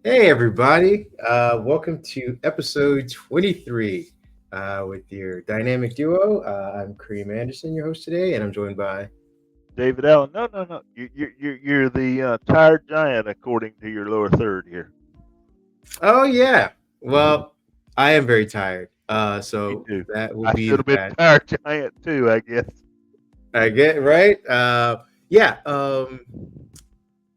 Hey, everybody. Welcome to episode 23 with your dynamic duo. I'm Kareem Anderson, your host today, and I'm joined by. David Allen. No, no, no. You're the tired giant, according to your lower third here. Oh, yeah. Well, I am very tired. Me So too. that will I be should the have been bad. tired giant too, I guess. I get right. Yeah.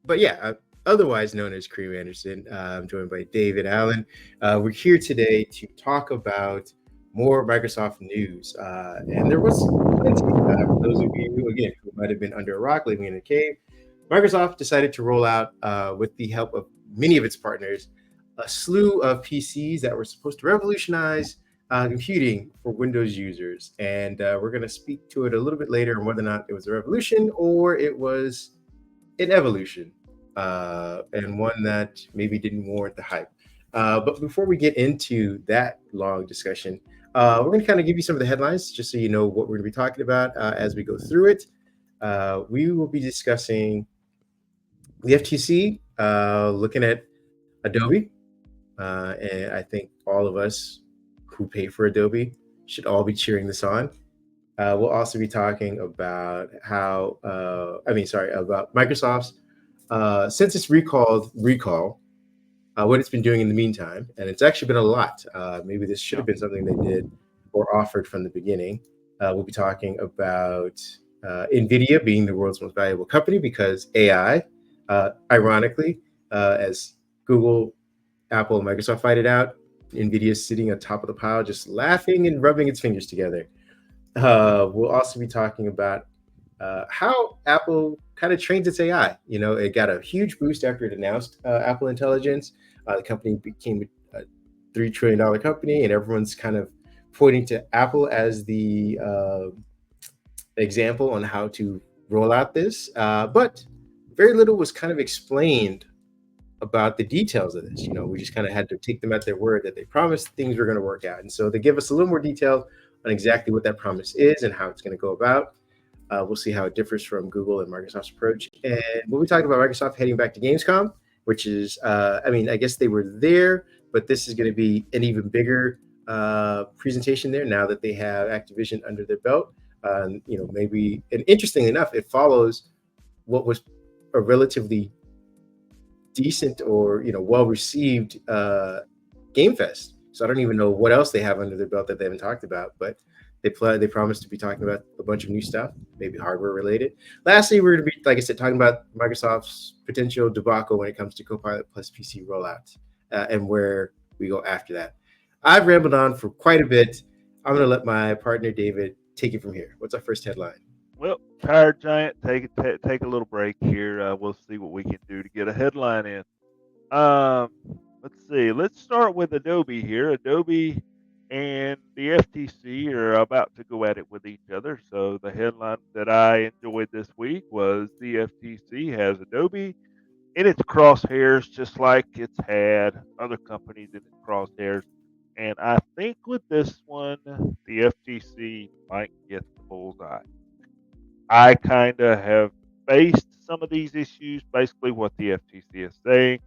But yeah, otherwise known as Kareem Anderson. I'm joined by David Allen. We're here today to talk about more Microsoft news, and there was plenty. For those of you again who might have been under a rock, living in a cave, Microsoft decided to roll out, with the help of many of its partners, a slew of PCs that were supposed to revolutionize computing for Windows users. And we're going to speak to it a little bit later on whether or not it was a revolution or it was an evolution, and one that maybe didn't warrant the hype. But before we get into that long discussion, we're going to kind of give you some of the headlines just so you know what we're going to be talking about as we go through it. We will be discussing the FTC, looking at Adobe, and I think all of us who pay for Adobe should all be cheering this on. We'll also be talking about about Microsoft's since it's recall, what it's been doing in the meantime, and it's actually been a lot. Maybe this should Yeah. have been something they did or offered from the beginning. We'll be talking about NVIDIA being the world's most valuable company because AI, ironically, as Google, Apple, and Microsoft fight it out, NVIDIA is sitting on top of the pile, just laughing and rubbing its fingers together. We'll also be talking about how Apple kind of trains its AI. You know, it got a huge boost after it announced Apple Intelligence. The company became a $3 trillion company, and everyone's kind of pointing to Apple as the example on how to roll out this. But very little was kind of explained about the details of this. You know, we just kind of had to take them at their word that they promised things were going to work out. And so they give us a little more detail on exactly what that promise is and how it's going to go about. We'll see how it differs from Google and Microsoft's approach. And we'll be talking about Microsoft heading back to Gamescom, which is, I guess they were there, but this is going to be an even bigger presentation there now that they have Activision under their belt. Maybe, and interestingly enough, it follows what was a relatively decent or well received Game Fest. So I don't even know what else they have under their belt that they haven't talked about, but they promised to be talking about a bunch of new stuff, maybe hardware related. Lastly, we're going to be, like I said, talking about Microsoft's potential debacle when it comes to Copilot plus PC rollouts, and where we go after that. I've rambled on for quite a bit. I'm going to let my partner David take it from here. What's our first headline? Well, tired giant, take a little break here. We'll see what we can do to get a headline in. Um, let's see. Let's start with Adobe here. Adobe and the FTC are about to go at it with each other. So the headline that I enjoyed this week was the FTC has Adobe in its crosshairs, just like it's had other companies in its crosshairs. And I think with this one, the FTC might get the bullseye. I kind of have faced some of these issues. Basically, what the FTC is saying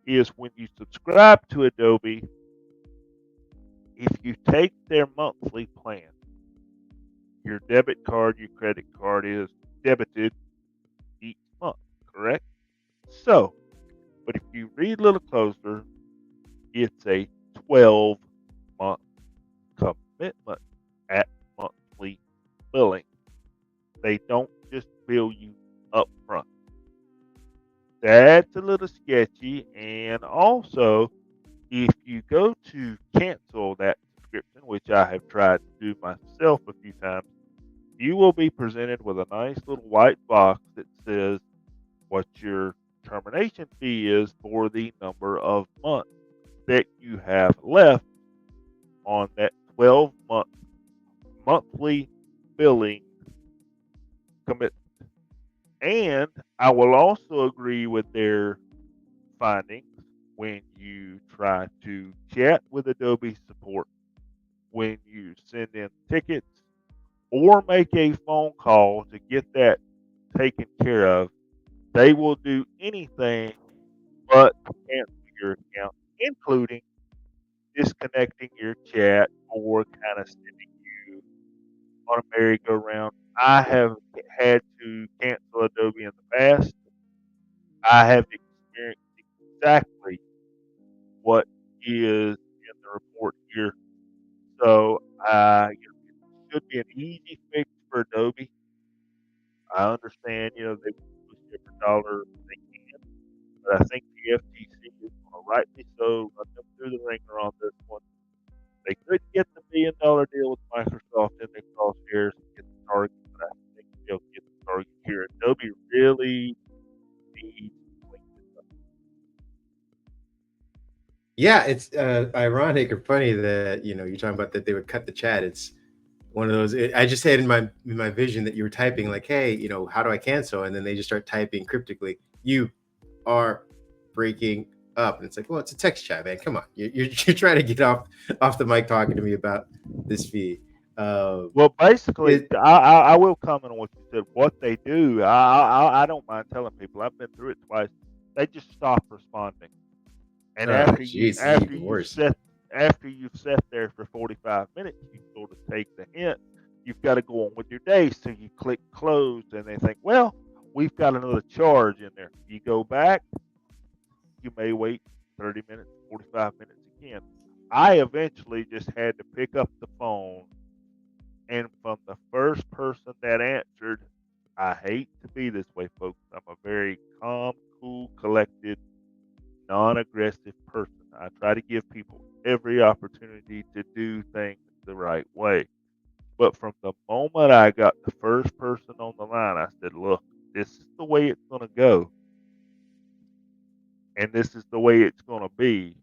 is when you subscribe to Adobe, if you take their monthly plan, your debit card, your credit card is debited each month, correct? So, but if you read a little closer, it's a 12-month commitment at monthly billing. They don't just bill you up front. That's a little sketchy. And also, if you go to cancel that subscription, which I have tried to do myself a few times, you will be presented with a nice little white box that says what your termination fee is for the number of months that you have left on that 12-month monthly billing commitment. And I will also agree with their findings when you try to chat with Adobe support, when you send in tickets or make a phone call to get that taken care of. They will do anything but cancel your account, including disconnecting your chat or kind of sending you on a merry-go-round. I have had to cancel Adobe in the past. I have experienced exactly what is in the report here. So, it should be an easy fix for Adobe. I understand, they push every dollar they can, but I think the FTC is going to rightly so run them through the ringer on this one. They could get the $1 billion deal with Microsoft in their crosshairs and get the target, but I think they'll get the target here. Adobe really needs to clean this up. Yeah, it's ironic or funny that you're talking about that they would cut the chat. It's one of those. I just had in my vision that you were typing like, "Hey, how do I cancel?" And then they just start typing cryptically, "You are breaking up," and it's like, well, it's a text chat, man. Come on, you're trying to get off the mic talking to me about this feed. Well, basically, It, I will comment on what you said. What they do, I don't mind telling people. I've been through it twice. They just stop responding, and oh, geez, this is even worse. after you've sat there for 45 minutes, you sort of take the hint. You've got to go on with your day, so you click close, and they think, well, we've got another charge in there. You go back, you may wait 30 minutes, 45 minutes again. I eventually just had to pick up the phone, and from the first person that answered, I hate to be this way, folks. I'm a very calm, cool, collected, non-aggressive person. I try to give people every opportunity to do things the right way. But from the moment I got the first person on the line, I said, look, this is the way it's going to go, and this is the way it's going to be.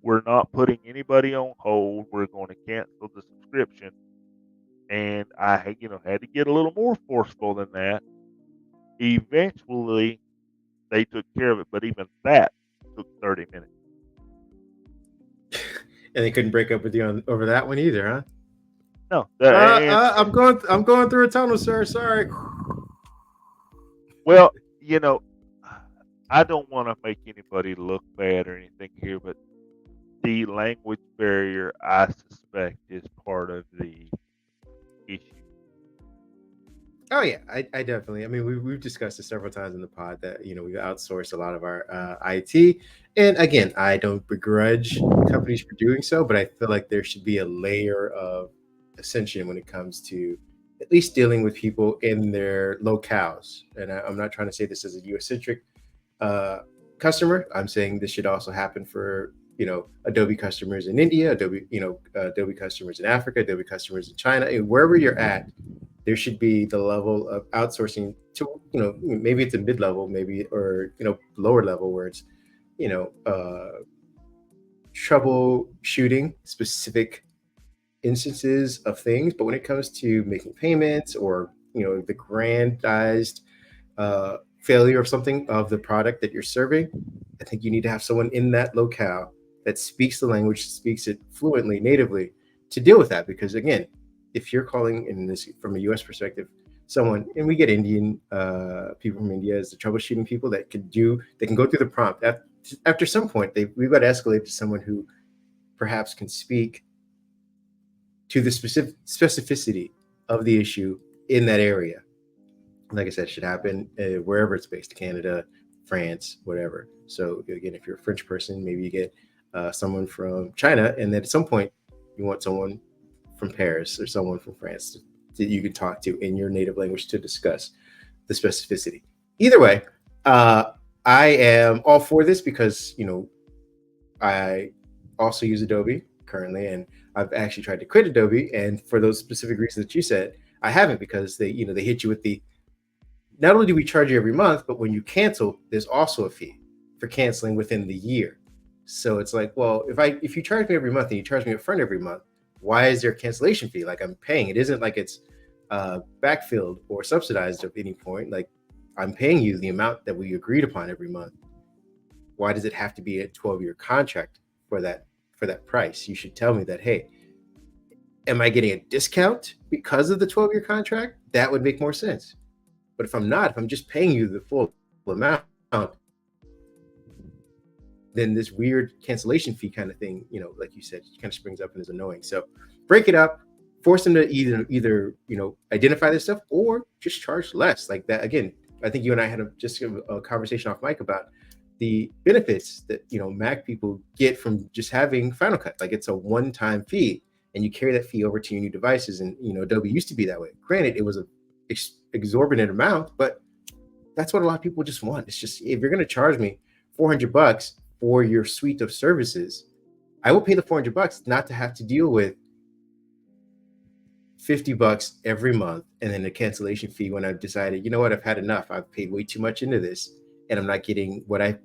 We're not putting anybody on hold. We're going to cancel the subscription. And I, had to get a little more forceful than that. Eventually, they took care of it, but even that took 30 minutes. And they couldn't break up with you over that one either, huh? No, I'm going through a tunnel, sir. Sorry. well, I don't want to make anybody look bad or anything here, but the language barrier, I suspect, is part of the issue. Oh yeah, I definitely. I mean, we've discussed it several times in the pod that we outsource a lot of our IT, and again, I don't begrudge companies for doing so, but I feel like there should be a layer of ascension when it comes to at least dealing with people in their locales. And I'm not trying to say this as a US centric uh, customer. I'm saying this should also happen for Adobe customers in India, Adobe customers in Africa, Adobe customers in China, and wherever you're at, there should be the level of outsourcing to maybe it's a mid-level, maybe, or lower level where it's you know uh, troubleshooting specific instances of things. But when it comes to making payments or the grandized failure of something of the product that you're serving, I think you need to have someone in that locale that speaks the language, speaks it fluently, natively, to deal with that. Because again, if you're calling in this from a US perspective, someone, and we get Indian people from India as the troubleshooting people that they can go through the prompt. After some point, we've got to escalate to someone who perhaps can speak to the specific specificity of the issue in that area. Like I said, it should happen wherever it's based, Canada, France, whatever. So again, if you're a French person, maybe you get someone from China, and then at some point you want someone from Paris or someone from France that you can talk to in your native language to discuss the specificity. Either way, I am all for this because I also use Adobe currently, and I've actually tried to quit Adobe, and for those specific reasons that you said, I haven't, because they hit you with the, not only do we charge you every month, but when you cancel, there's also a fee for canceling within the year. So it's like, well, if you charge me every month and you charge me up front every month, why is there a cancellation fee? Like, I'm paying. It isn't like it's backfilled or subsidized at any point. Like, I'm paying you the amount that we agreed upon every month. Why does it have to be a 12-year contract for that price? You should tell me that, hey, am I getting a discount because of the 12-year contract? That would make more sense. But if I'm not, if I'm just paying you the full amount, then this weird cancellation fee kind of thing, like you said, kind of springs up and is annoying. So break it up, force them to either identify this stuff or just charge less. Like that again, I think you and I had a conversation off mic about the benefits that Mac people get from just having Final Cut. Like it's a one-time fee, and you carry that fee over to your new devices. And Adobe used to be that way. Granted, it was a exorbitant amount, but that's what a lot of people just want. It's just, if you're going to charge me $400 for your suite of services, I will pay the $400 not to have to deal with $50 every month and then a cancellation fee when I've decided, you know what, I've had enough. I've paid way too much into this, and I'm not getting what I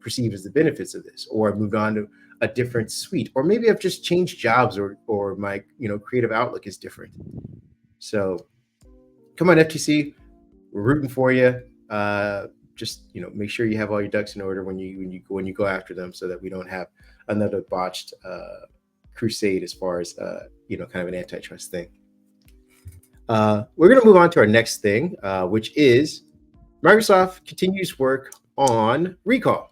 perceive as the benefits of this, or I've moved on to a different suite, or maybe I've just changed jobs, or my creative outlook is different. So come on, FTC, we're rooting for you. Just make sure you have all your ducks in order when you go after them, so that we don't have another botched crusade as far as kind of an antitrust thing. We're going to move on to our next thing, which is Microsoft continues work on recall.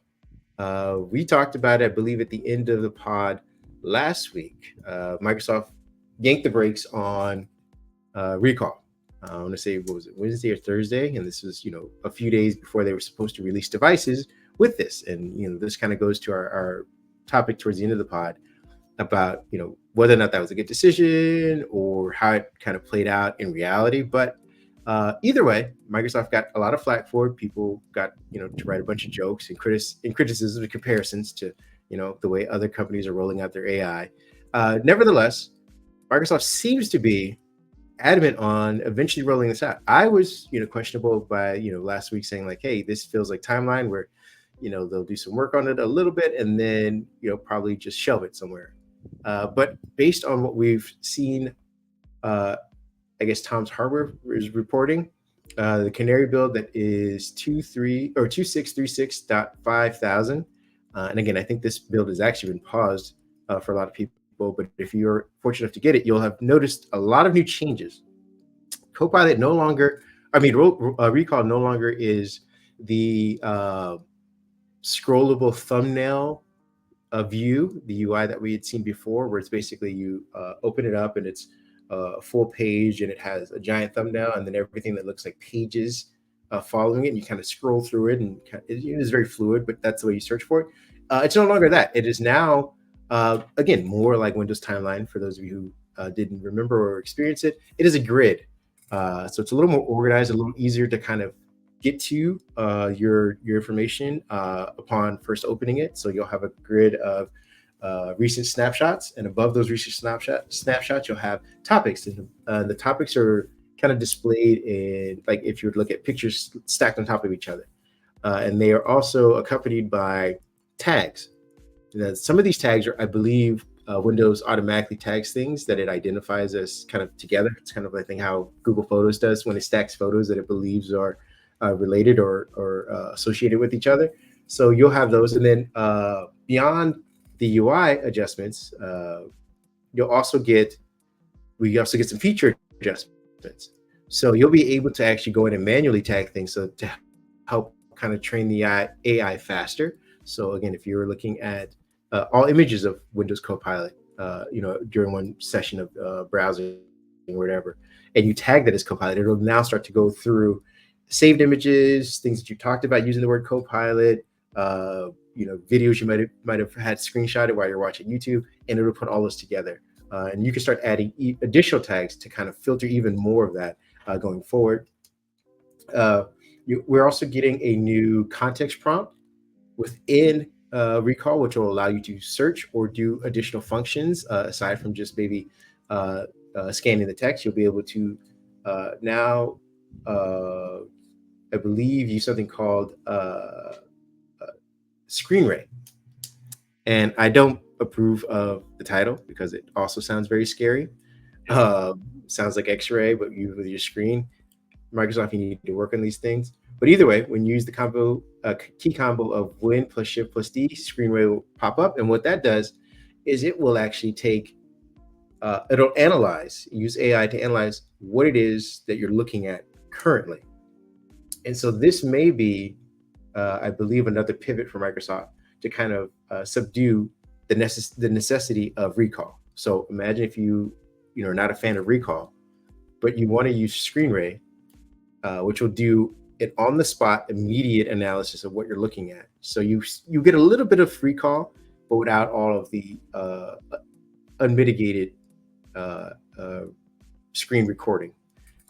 We talked about it, I believe, at the end of the pod last week. Microsoft yanked the brakes on recall. I want to say, what was it, Wednesday or Thursday? And this was, a few days before they were supposed to release devices with this. And, this kind of goes to our topic towards the end of the pod about, whether or not that was a good decision or how it kind of played out in reality. But either way, Microsoft got a lot of flack for it. People got, to write a bunch of jokes and criticisms and comparisons to, the way other companies are rolling out their AI. Nevertheless, Microsoft seems to be adamant on eventually rolling this out. I was, questionable by, last week, saying like, hey, this feels like timeline where, they'll do some work on it a little bit and then, probably just shelve it somewhere. But based on what we've seen, I guess Tom's Hardware is reporting, the Canary build that is 2636.5000. And again, I think this build has actually been paused for a lot of people. But if you're fortunate enough to get it, you'll have noticed a lot of new changes. Copilot Recall no longer is the scrollable thumbnail view, the UI that we had seen before, where it's basically you open it up and it's a full page and it has a giant thumbnail and then everything that looks like pages following it, and you kind of scroll through it, and it is very fluid, but that's the way you search for it. It's no longer that. It is now again, more like Windows Timeline. For those of you who didn't remember or experience it, it is a grid. So it's a little more organized, a little easier to kind of get to your information upon first opening it. So you'll have a grid of recent snapshots, and above those recent snapshots, you'll have topics. And the topics are kind of displayed in, like, if you would look at pictures stacked on top of each other. And they are also accompanied by tags. Some of these tags are, I believe, Windows automatically tags things that it identifies as kind of together. It's kind of, I think, how Google Photos does when it stacks photos that it believes are related or associated with each other. So you'll have those. And then beyond the UI adjustments, we also get some feature adjustments. So you'll be able to actually go in and manually tag things, so to help kind of train the AI faster. So again, if you're looking at all images of Windows Copilot, during one session of browsing or whatever, and you tag that as Copilot, it'll now start to go through saved images, things that you talked about using the word Copilot, videos you might have had screenshotted while you're watching YouTube, and it'll put all those together. And you can start adding additional tags to kind of filter even more of that going forward. We're also getting a new context prompt within Recall, which will allow you to search or do additional functions aside from just maybe scanning the text. You'll be able to now, I believe, use something called Screen Ray. And I don't approve of the title because it also sounds very scary. Sounds like X-ray, but you with your screen. Microsoft, you need to work on these things. But either way, when you use the key combo of Win plus Shift plus D, Screen Ray will pop up. And what that does is it will actually it'll use AI to analyze what it is that you're looking at currently. And so this may be, I believe, another pivot for Microsoft to kind of subdue the necessity of recall. So imagine if are not a fan of recall, but you want to use Screen Ray, which will do an on-the-spot immediate analysis of what you're looking at. So you get a little bit of recall, but without all of the unmitigated screen recording.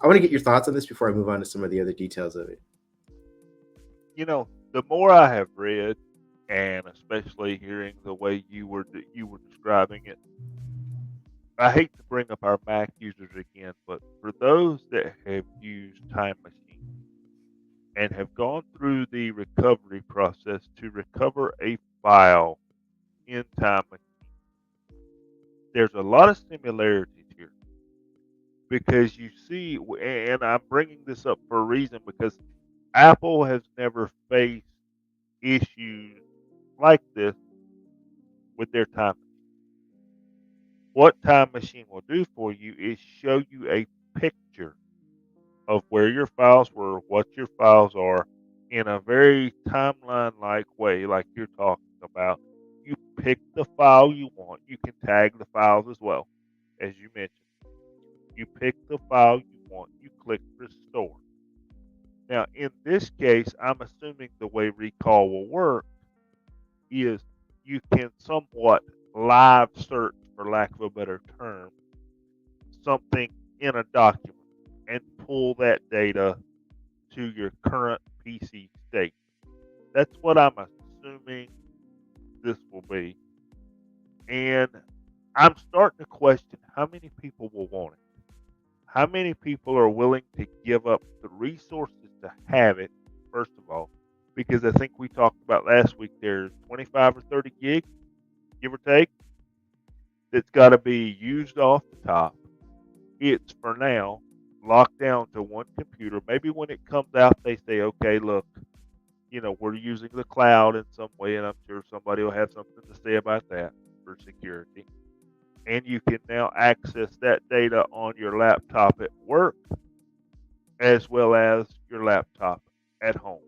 I want to get your thoughts on this before I move on to some of the other details of it. The more I have read, and especially hearing the way you were describing it, I hate to bring up our Mac users again, but for those that have used Time Machine and have gone through the recovery process to recover a file in Time Machine, there's a lot of similarities here, because you see, and I'm bringing this up for a reason, because Apple has never faced issues like this with their Time Machine. What Time Machine will do for you is show you a picture of where your files were, what your files are, in a very timeline-like way, like you're talking about. You pick the file you want. You can tag the files as well, as you mentioned. You pick the file you want. You click Restore. Now, in this case, I'm assuming the way recall will work is you can somewhat live search, for lack of a better term, something in a document and pull that data to your current PC state. That's what I'm assuming this will be. And I'm starting to question how many people will want it. How many people are willing to give up the resources to have it, first of all, because I think we talked about last week, there's 25 or 30 gig, give or take, that's got to be used off the top. It's, for now, locked down to one computer. Maybe when it comes out, they say, okay, look, we're using the cloud in some way, and I'm sure somebody will have something to say about that for security. And you can now access that data on your laptop at work as well as your laptop at home.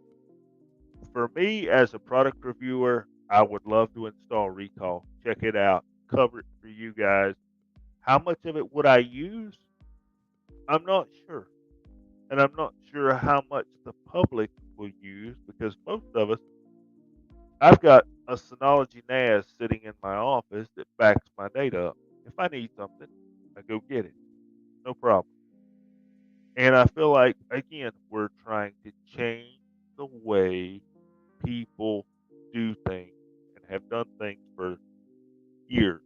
For me, as a product reviewer, I would love to install Recall. Check it out. Cover it for you guys. How much of it would I use? I'm not sure. And I'm not sure how much the public will use, because most of us, I've got a Synology NAS sitting in my office that backs my data up. If I need something, I go get it. No problem. And I feel like, again, we're trying to change the way people do things and have done things for years.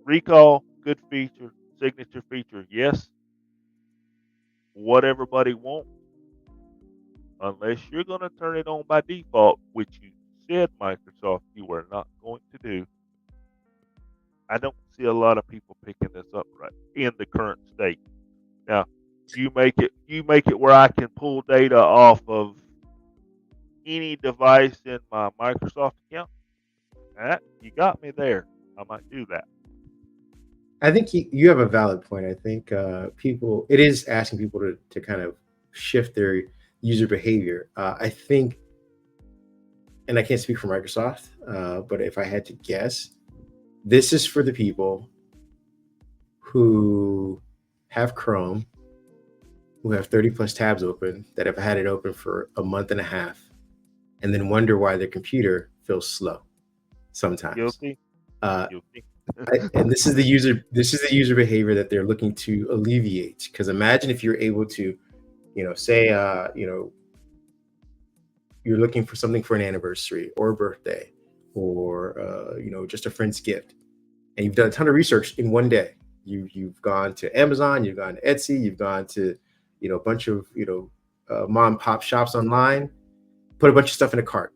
Recall, good feature. Signature feature, yes. What everybody wants, unless you're going to turn it on by default, which you said, Microsoft, you were not going to do. I don't see a lot of people picking this up right in the current state. Now, you make it where I can pull data off of any device in my Microsoft account. You got me there. I might do that. I think you have a valid point. I think it is asking people to kind of shift their user behavior. I think, and I can't speak for Microsoft, but if I had to guess, this is for the people who have Chrome, who have 30 plus tabs open, that have had it open for a month and a half, and then wonder why their computer feels slow sometimes. Guilty. Guilty. And this is the user behavior that they're looking to alleviate. Because imagine if you're able to, say, you're looking for something for an anniversary or a birthday, or just a friend's gift, and you've done a ton of research in one day. You've gone to Amazon, you've gone to Etsy, you've gone to a bunch of mom and pop shops online, put a bunch of stuff in a cart.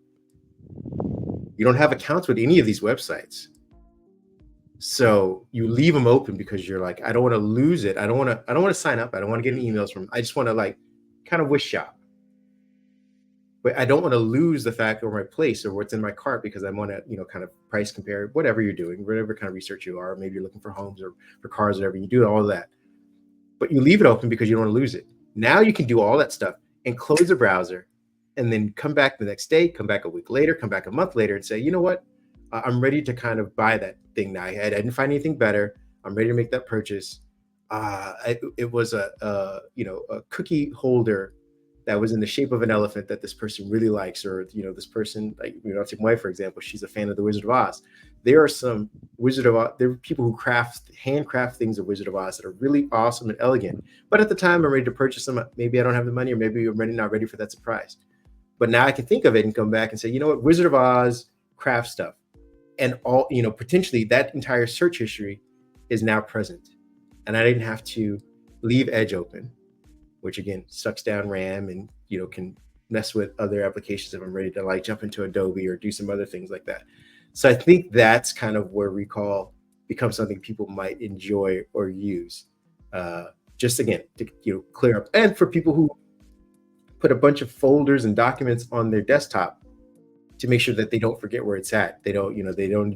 You don't have accounts with any of these websites. So you leave them open because you're like, I don't want to lose it. I don't want to sign up. I don't want to get any emails from. I just want to kind of wish shop. But I don't want to lose the fact or my place or what's in my cart, because I want to, kind of price compare whatever you're doing, whatever kind of research you are. Maybe you're looking for homes or for cars, whatever you do, all of that. But you leave it open because you don't want to lose it. Now you can do all that stuff and close the browser and then come back the next day, come back a week later, come back a month later, and say, you know what, I'm ready to kind of buy that thing now. I didn't find anything better. I'm ready to make that purchase. It was a cookie holder that was in the shape of an elephant that this person really likes, or this person, like, I'll take my wife for example. She's a fan of the Wizard of Oz. There are some Wizard of Oz. There are people who handcraft things of Wizard of Oz that are really awesome and elegant. But at the time I'm ready to purchase them, maybe I don't have the money, or maybe I'm not ready for that surprise. But now I can think of it and come back and say, you know what, Wizard of Oz craft stuff, and all, potentially that entire search history is now present, and I didn't have to leave Edge open, which again sucks down RAM and can mess with other applications if I'm ready to like jump into Adobe or do some other things like that. So I think that's kind of where recall becomes something people might enjoy or use. Just again to clear up, and for people who put a bunch of folders and documents on their desktop to make sure that they don't forget where it's at. They don't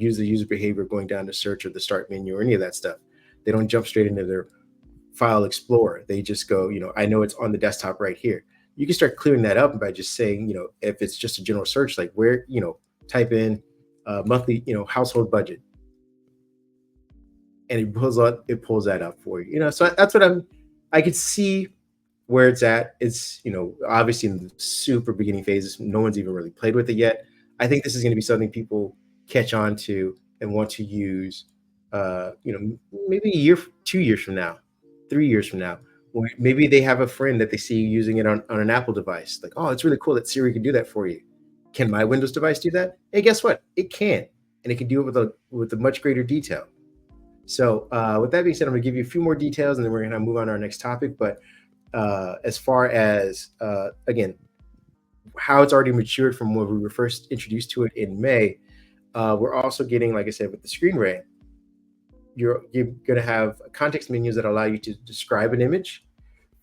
use the user behavior going down to search or the start menu or any of that stuff. They don't jump straight into their file explorer. They just go, I know it's on the desktop right here. You can start clearing that up by just saying, if it's just a general search, like where, type in monthly, household budget, and it pulls that up for you. So that's what I could see where it's at. It's, obviously in the super beginning phases. No one's even really played with it yet. I think this is going to be something people catch on to and want to use, maybe a year, 2 years from now, 3 years from now. Or maybe they have a friend that they see using it on an Apple device. Like, oh, it's really cool that Siri can do that for you. Can my Windows device do that? Hey, guess what? It can. And it can do it with a much greater detail. So with that being said, I'm going to give you a few more details, and then we're going to move on to our next topic. But as far as, again, how it's already matured from when we were first introduced to it in May, we're also getting, like I said, with the screen ray, you're going to have context menus that allow you to describe an image,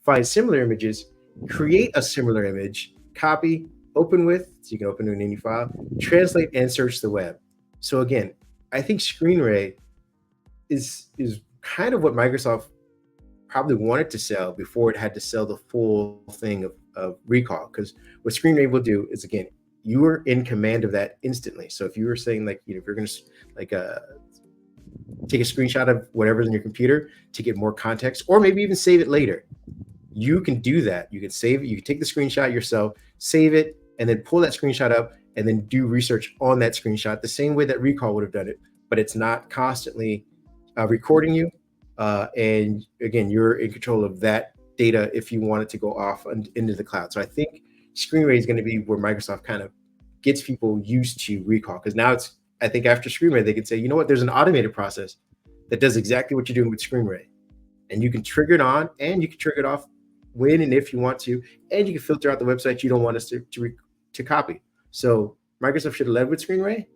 find similar images, create a similar image, copy, open with, so you can open it in any file, translate, and search the web. So again, I think Screen Ray is kind of what Microsoft probably wanted to sell before it had to sell the full thing of recall. Because what Screen Ray will do is, again, you are in command of that instantly. So if you were saying, like, if you're going to take a screenshot of whatever's in your computer to get more context, or maybe even save it later, you can do that. You can save it. You can take the screenshot yourself, save it, and then pull that screenshot up and then do research on that screenshot the same way that recall would have done it. But it's not constantly recording you. And again, you're in control of that data if you want it to go off into the cloud. So I think Screen Ray is going to be where Microsoft kind of gets people used to recall, because now it's, I think after Screen Ray, they can say, you know what, there's an automated process that does exactly what you're doing with Screen Ray. And you can trigger it on and you can trigger it off when and if you want to. And you can filter out the websites you don't want us to copy. So Microsoft should have led with Screen Ray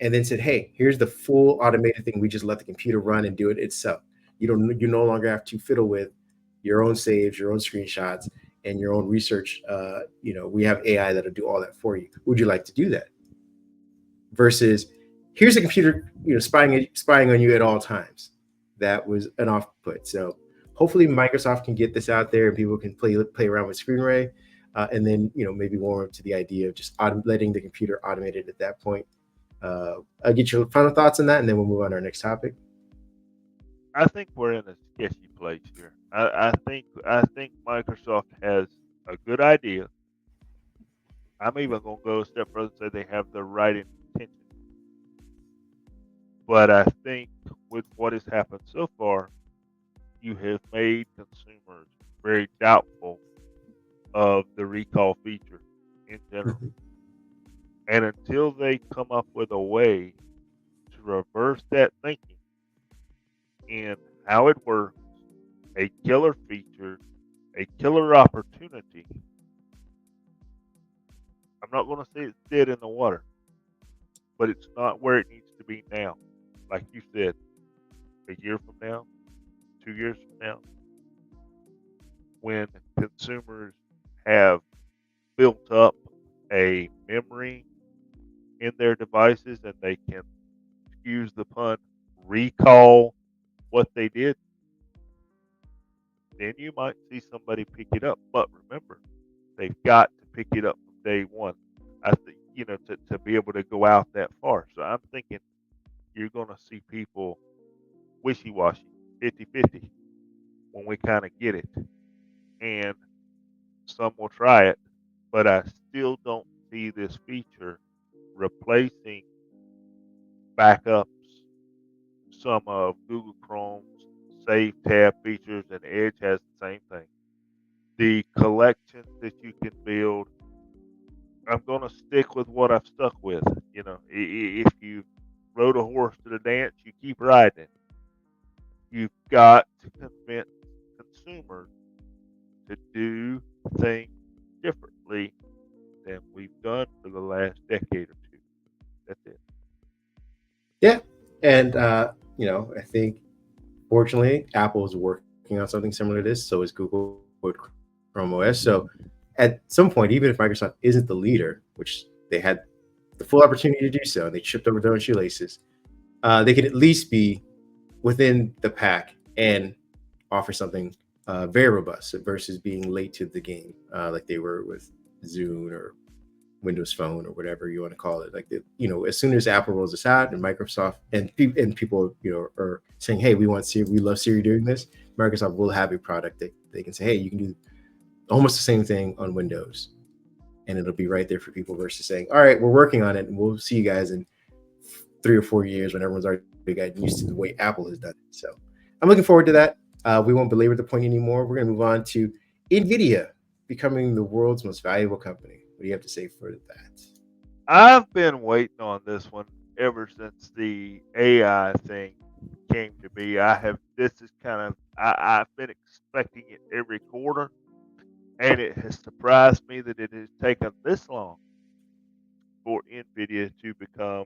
and then said, hey, here's the full automated thing. We just let the computer run and do it itself. You no longer have to fiddle with your own saves, your own screenshots, and your own research. We have AI that'll do all that for you. Would you like to do that? Versus, here's a computer, spying on you at all times. That was an output. So hopefully Microsoft can get this out there and people can play around with Screen Ray, and then maybe warm up to the idea of just letting the computer automate it at that point. I'll get your final thoughts on that, and then we'll move on to our next topic. I think we're in a sketchy place here. I think Microsoft has a good idea. I'm even going to go a step further and say they have the right intention. But I think with what has happened so far, you have made consumers very doubtful of the recall feature in general. And until they come up with a way to reverse that thinking in how it works, a killer feature, a killer opportunity, I'm not going to say it's dead in the water, but it's not where it needs to be now. Like you said, a year from now, 2 years from now, when consumers have built up a memory in their devices and they can, excuse the pun, recall what they did, then you might see somebody pick it up. But remember, they've got to pick it up from day one. I think, to be able to go out that far. So I'm thinking you're going to see people wishy-washy, 50-50 when we kind of get it. And some will try it, but I still don't see this feature replacing backups, some of Google Chrome's Save tab features, and Edge has the same thing. The collections that you can build, I'm going to stick with what I've stuck with. If you rode a horse to the dance, you keep riding it. You've got to convince consumers to do things differently than we've done for the last decade or two. That's it. Yeah, and I think fortunately Apple is working on something similar to this. So is Google with Chrome OS. So at some point, even if Microsoft isn't the leader, which they had the full opportunity to do so, and they tripped over their own shoelaces, they could at least be within the pack and offer something very robust versus being late to the game, like they were with Zune or Windows Phone or whatever you want to call it. Like, as soon as Apple rolls this out and Microsoft and people, are saying, hey, we want Siri, we love Siri doing this, Microsoft will have a product that they can say, hey, you can do almost the same thing on Windows, and it'll be right there for people versus saying, all right, we're working on it and we'll see you guys in 3 or 4 years when everyone's already gotten used to the way Apple has done it. So I'm looking forward to that. We won't belabor the point anymore. We're going to move on to NVIDIA becoming the world's most valuable company. What do you have to say for that? I've been waiting on this one ever since the AI thing came to be. I've been expecting it every quarter, and it has surprised me that it has taken this long for NVIDIA to become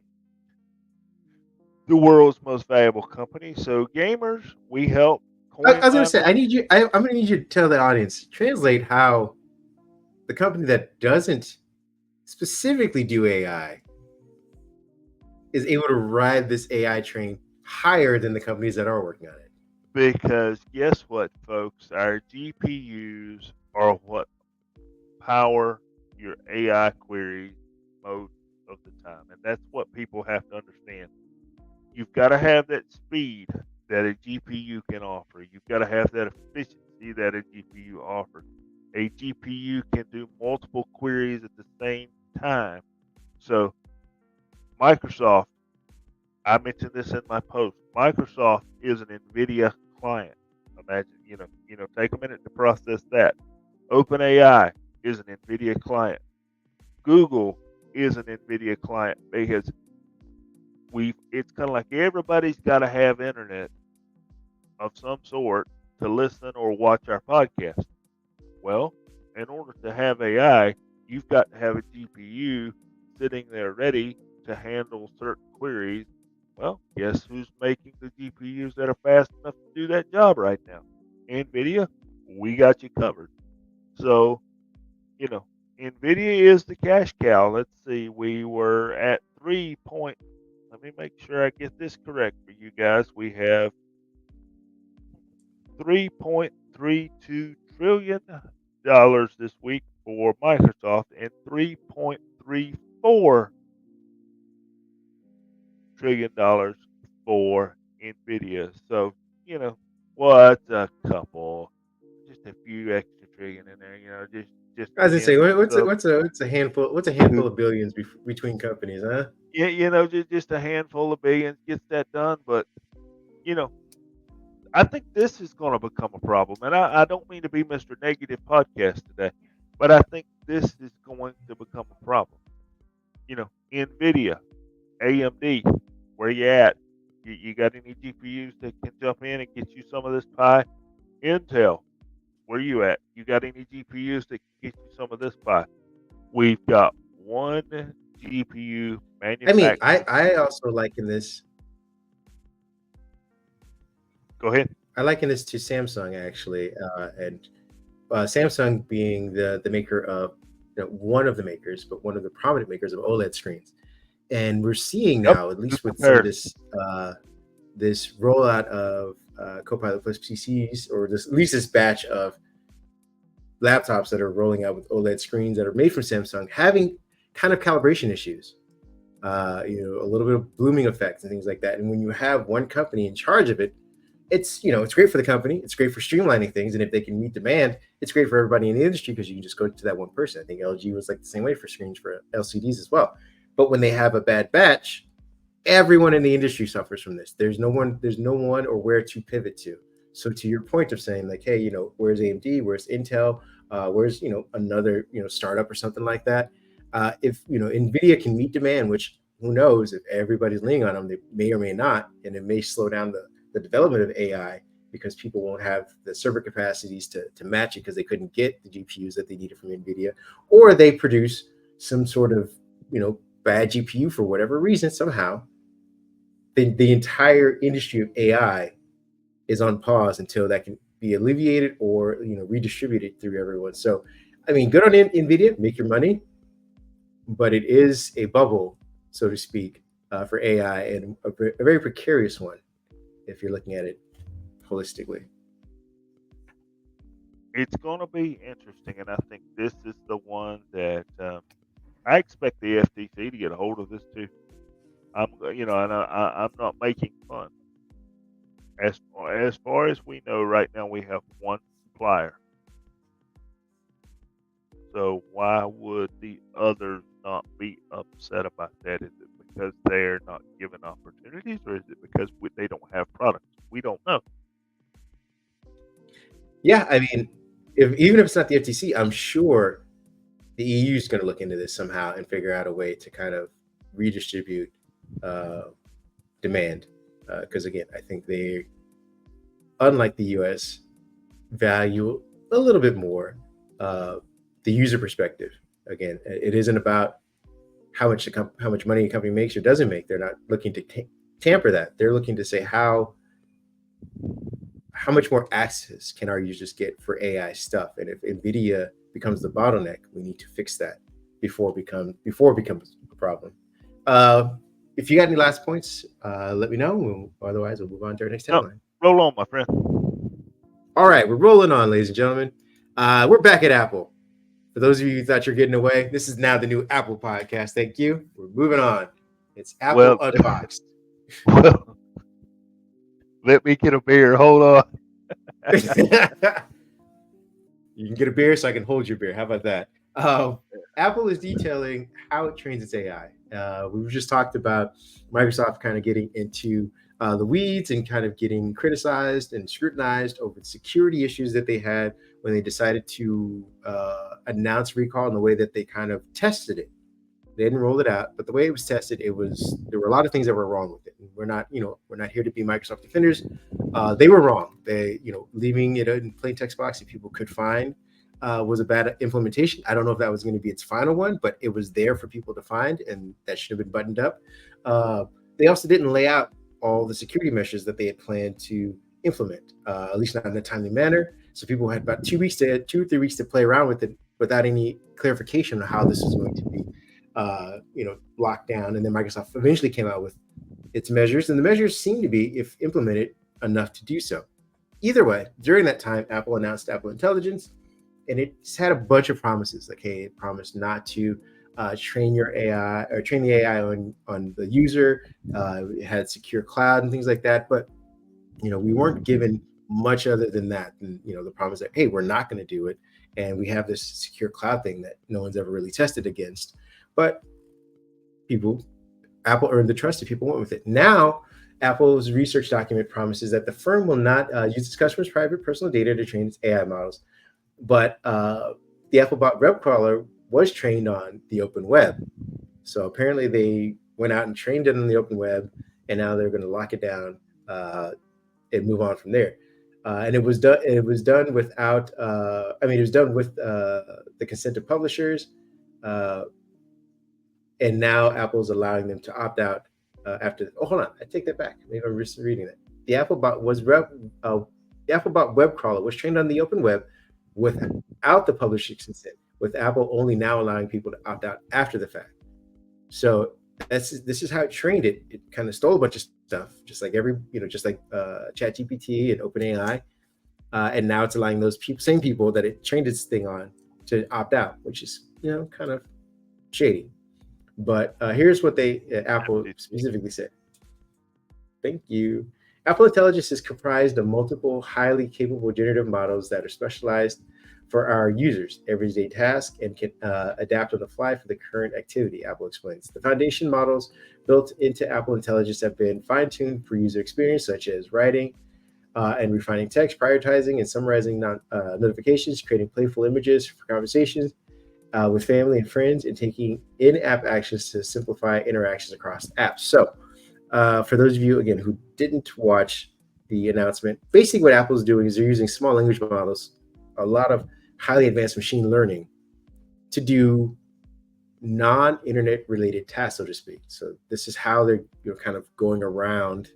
the world's most valuable company. So gamers, we help I coin was going to say, miners. I'm going to need you to tell the audience, translate how the company that doesn't specifically do AI is able to ride this AI train higher than the companies that are working on it. Because guess what, folks? Our GPUs are what power your AI queries most of the time. And that's what people have to understand. You've got to have that speed that a GPU can offer. You've got to have that efficiency that a GPU offers. A GPU can do multiple queries at the same time. So, Microsoft, I mentioned this in my post. Microsoft is an NVIDIA client. Imagine, take a minute to process that. OpenAI is an NVIDIA client. Google is an NVIDIA client because it's kind of like everybody's got to have internet of some sort to listen or watch our podcast. Well, in order to have AI, you've got to have a GPU sitting there ready to handle certain queries. Well, guess who's making the GPUs that are fast enough to do that job right now? NVIDIA, we got you covered. So, NVIDIA is the cash cow. Let's see, we were at let me make sure I get this correct for you guys. We have $3.32 trillion this week for Microsoft and $3.34 trillion for NVIDIA. So, what's a couple, just a few extra trillion in there, just I was gonna say, what's a handful? What's a handful two. of billions between companies, huh? Yeah, just a handful of billions gets that done. But, you know, I think this is going to become a problem. And I don't mean to be Mr. Negative Podcast today, but I think this is going to become a problem. NVIDIA, AMD, where you at? You got any GPUs that can jump in and get you some of this pie? Intel, where you at? You got any GPUs that can get you some of this pie? We've got one GPU I mean, manufacturer. I also liken this. Go ahead. I liken this to Samsung actually, and Samsung being the maker of one of the makers, but one of the prominent makers of OLED screens. And we're seeing Yep. now, at Good least with some of comparison. this rollout of Copilot PCs, or at least this batch of laptops that are rolling out with OLED screens that are made from Samsung having kind of calibration issues, a little bit of blooming effects and things like that. And when you have one company in charge of it, it's great for the company. It's great for streamlining things. And if they can meet demand, it's great for everybody in the industry because you can just go to that one person. I think LG was like the same way for screens for LCDs as well. But when they have a bad batch, everyone in the industry suffers from this. There's no one or where to pivot to. So to your point of saying like, hey, where's AMD, where's Intel, where's another startup or something like that. If Nvidia can meet demand, which who knows if everybody's leaning on them, they may or may not, and it may slow down the development of AI because people won't have the server capacities to match it because they couldn't get the GPUs that they needed from Nvidia, or they produce some sort of bad GPU for whatever reason somehow. The entire industry of AI is on pause until that can be alleviated or redistributed through everyone. So, I mean, good on Nvidia, make your money, but it is a bubble, so to speak, for AI, and a very precarious one if you're looking at it holistically. It's going to be interesting, and I think this is the one that I expect the FTC to get a hold of this too. I'm not making fun. As far as we know right now, we have one supplier. So why would the others not be upset about that? Is it because they're not given opportunities, or is it because they don't have products? We don't know. Yeah, I mean, even if it's not the FTC, I'm sure the EU is going to look into this somehow and figure out a way to kind of redistribute demand. Because again, I think they, unlike the US, value a little bit more the user perspective. Again, it isn't about how much money a company makes or doesn't make. They're not looking to tamper that. They're looking to say how much more access can our users get for AI stuff. And if NVIDIA becomes the bottleneck, we need to fix that before it becomes a problem. If you got any last points, let me know. Otherwise, we'll move on to our next headline. Roll on, my friend. All right, we're rolling on, ladies and gentlemen. We're back at Apple. For those of you who thought you're getting away, this is now the new Apple podcast. Thank you. We're moving on. It's Apple Unboxed. Well, let me get a beer. Hold on. You can get a beer so I can hold your beer. How about that? Apple is detailing how it trains its AI. We've just talked about Microsoft kind of getting into the weeds and kind of getting criticized and scrutinized over the security issues that they had when they decided to announce recall and the way that they kind of tested it. They didn't roll it out, but the way it was tested, there were a lot of things that were wrong with it. And we're not here to be Microsoft defenders. They were wrong. They, leaving it in plain text box that people could find was a bad implementation. I don't know if that was going to be its final one, but it was there for people to find, and that should have been buttoned up. They also didn't lay out all the security measures that they had planned to implement, at least not in a timely manner. So people had about 2 or 3 weeks to play around with it without any clarification on how this was going to be, locked down. And then Microsoft eventually came out with its measures, and the measures seem to be, if implemented, enough to do so. Either way, during that time, Apple announced Apple Intelligence, and it's had a bunch of promises. Like, hey, it promised not to train your AI or train the AI on the user. It had secure cloud and things like that. But we weren't given much other than that. And the promise that, hey, we're not going to do it, and we have this secure cloud thing that no one's ever really tested against. But Apple earned the trust, and people went with it. Now, Apple's research document promises that the firm will not use its customers' private personal data to train its AI models. But the Applebot web crawler was trained on the open web. So apparently they went out and trained it on the open web, and now they're going to lock it down and move on from there. And it was done. It was done without. It was done with the consent of publishers. And now Apple's allowing them to opt out after. Oh, hold on, I take that back. Maybe I'm just reading that. The Applebot web crawler was trained on the open web without the publisher's consent, with Apple only now allowing people to opt out after the fact. So this is how it trained it. It kind of stole a bunch of stuff, just like ChatGPT and OpenAI. and now it's allowing those same people that it trained its thing on to opt out, which is kind of shady. But here's what Apple specifically said. Thank you. Apple Intelligence is comprised of multiple highly capable generative models that are specialized for our users' everyday tasks and can adapt on the fly for the current activity, Apple explains. The foundation models built into Apple Intelligence have been fine-tuned for user experience, such as writing and refining text, prioritizing and summarizing notifications, creating playful images for conversations with family and friends, and taking in-app actions to simplify interactions across apps. So, for those of you, again, who didn't watch the announcement, basically what Apple's doing is they're using small language models, a lot of highly advanced machine learning, to do non-internet related tasks, so to speak. So this is how they're kind of going around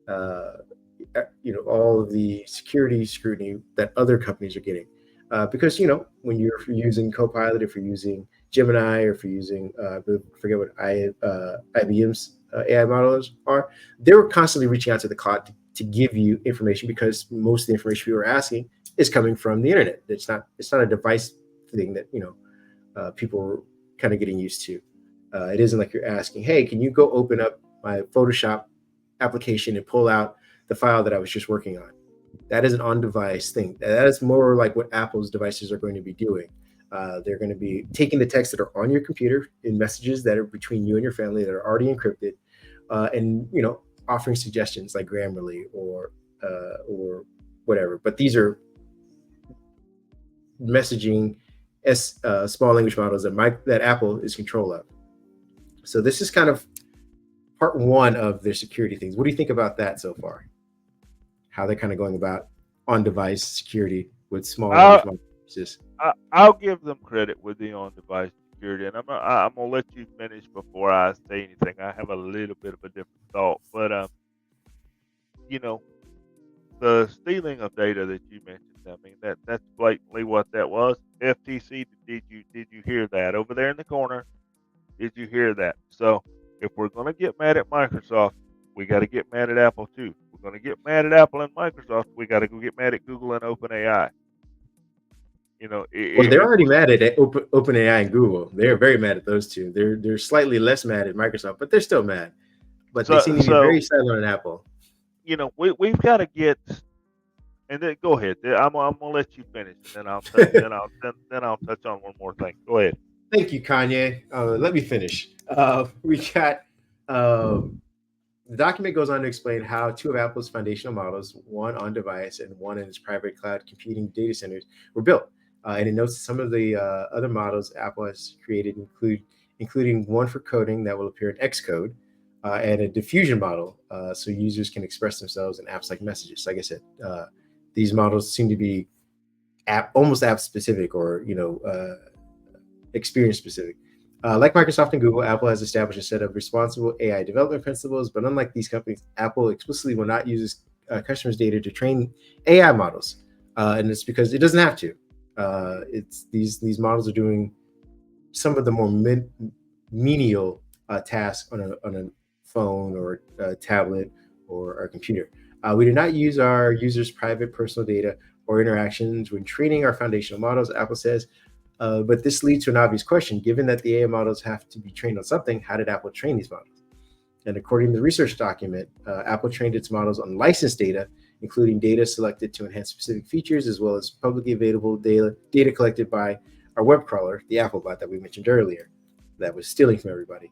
all of the security scrutiny that other companies are getting. Because when you're using Copilot, if you're using Gemini, or if you're using I forget what IBM's AI models are, they're constantly reaching out to the cloud to give you information, because most of the information people are asking is coming from the internet. It's not a device thing that people are kind of getting used to. It isn't like you're asking, hey, can you go open up my Photoshop application and pull out the file that I was just working on? That is an on-device thing. That is more like what Apple's devices are going to be doing. They're going to be taking the text that are on your computer in messages that are between you and your family that are already encrypted, and offering suggestions like Grammarly or whatever. But these are messaging as small language models that Apple is control of. So this is kind of part one of their security things. What do you think about that so far? How they're kind of going about on-device security with small language models? I'll give them credit with the on-device security, and I'm gonna let you finish before I say anything. I have a little bit of a different thought, but the stealing of data that you mentioned, I mean that's blatantly what that was. FTC, did you hear that over there in the corner? Did you hear that? So if we're gonna get mad at Microsoft, we got to get mad at Apple too. If we're gonna get mad at Apple and Microsoft, we got to go get mad at Google and OpenAI. Well, they're already mad at OpenAI and Google. They're very mad at those two. They're slightly less mad at Microsoft, but they're still mad. But they seem to be very silent on Apple. We've got to get. And then go ahead. I'm gonna let you finish, and then I'll touch on one more thing. Go ahead. Thank you, Kanye. Let me finish. We got the document goes on to explain how two of Apple's foundational models, one on device and one in its private cloud computing data centers, were built. And it notes some of the other models Apple has created including one for coding that will appear in Xcode, and a diffusion model, so users can express themselves in apps like Messages. Like I said, these models seem to be almost app specific, or experience specific. Like Microsoft and Google, Apple has established a set of responsible AI development principles, but unlike these companies, Apple explicitly will not use customers' data to train AI models, and it's because it doesn't have to. It's these models are doing some of the more menial tasks on a phone or a tablet or a computer. We do not use our users' private personal data or interactions when training our foundational models, Apple says. But this leads to an obvious question. Given that the AI models have to be trained on something, how did Apple train these models? And according to the research document, Apple trained its models on licensed data, including data selected to enhance specific features, as well as publicly available data collected by our web crawler, the Apple bot that we mentioned earlier, that was stealing from everybody.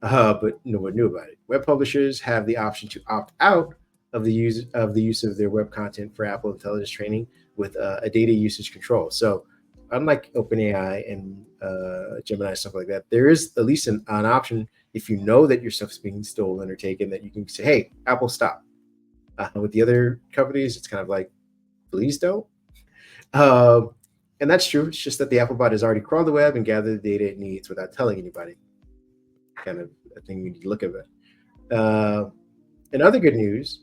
But no one knew about it. Web publishers have the option to opt out of the use of their web content for Apple Intelligence training with a data usage control. So unlike OpenAI and Gemini, stuff like that, there is at least an option, if you know that your stuff's being stolen or taken, that you can say, hey, Apple, stop. With the other companies, it's kind of like, please don't. And that's true. It's just that the Apple bot has already crawled the web and gathered the data it needs without telling anybody. Kind of a thing we need to look at. In other good news,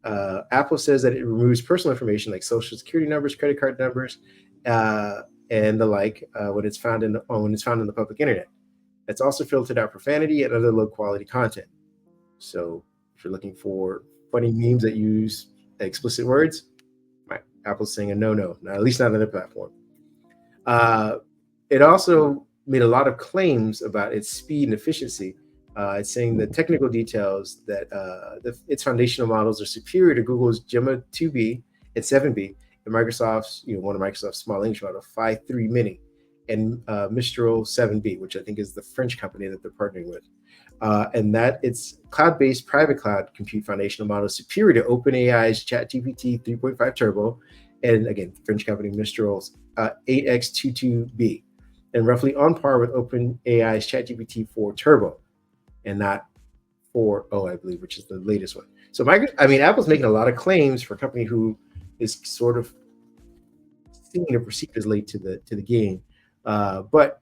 Apple says that it removes personal information like social security numbers, credit card numbers, and the like when it's found in the public internet. It's also filtered out profanity and other low quality content. So if you're looking for funny memes that use explicit words, Apple's saying a no, at least not on their platform. It also made a lot of claims about its speed and efficiency. It's saying the technical details that its foundational models are superior to Google's Gemma 2B and 7B, and Microsoft's, one of Microsoft's small language model 5.3 Mini, and Mistral 7B, which I think is the French company that they're partnering with. And that its cloud-based private cloud compute foundational model is superior to OpenAI's ChatGPT 3.5 Turbo, and again, French company Mistral's 8x22B, and roughly on par with OpenAI's ChatGPT 4 Turbo, and not 4.0, I believe, which is the latest one. So, Apple's making a lot of claims for a company who is sort of seen or perceived as late to the game, but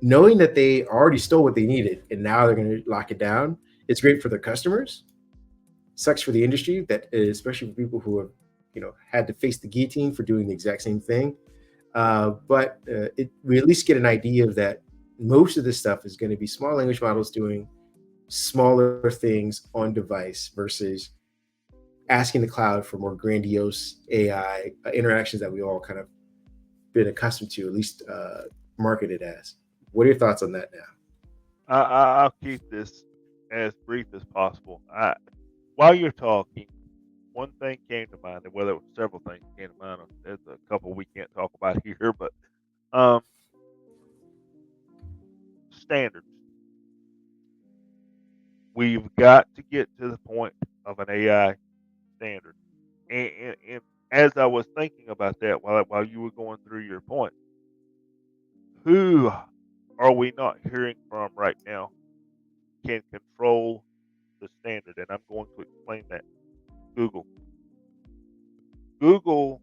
knowing that they already stole what they needed and now they're going to lock it down, it's great for their customers. Sucks for the industry, that especially for people who have, had to face the guillotine for doing the exact same thing. But we at least get an idea of that most of this stuff is going to be small language models doing smaller things on device versus asking the cloud for more grandiose AI interactions that we all kind of been accustomed to, at least marketed as. What are your thoughts on that now? I'll keep this as brief as possible. While you're talking, one thing came to mind, and there were several things came to mind. There's a couple we can't talk about here, but standards. We've got to get to the point of an AI standard. And as I was thinking about that while you were going through your point, who are we not hearing from right now can control the standard? And I'm going to explain that. Google. Google,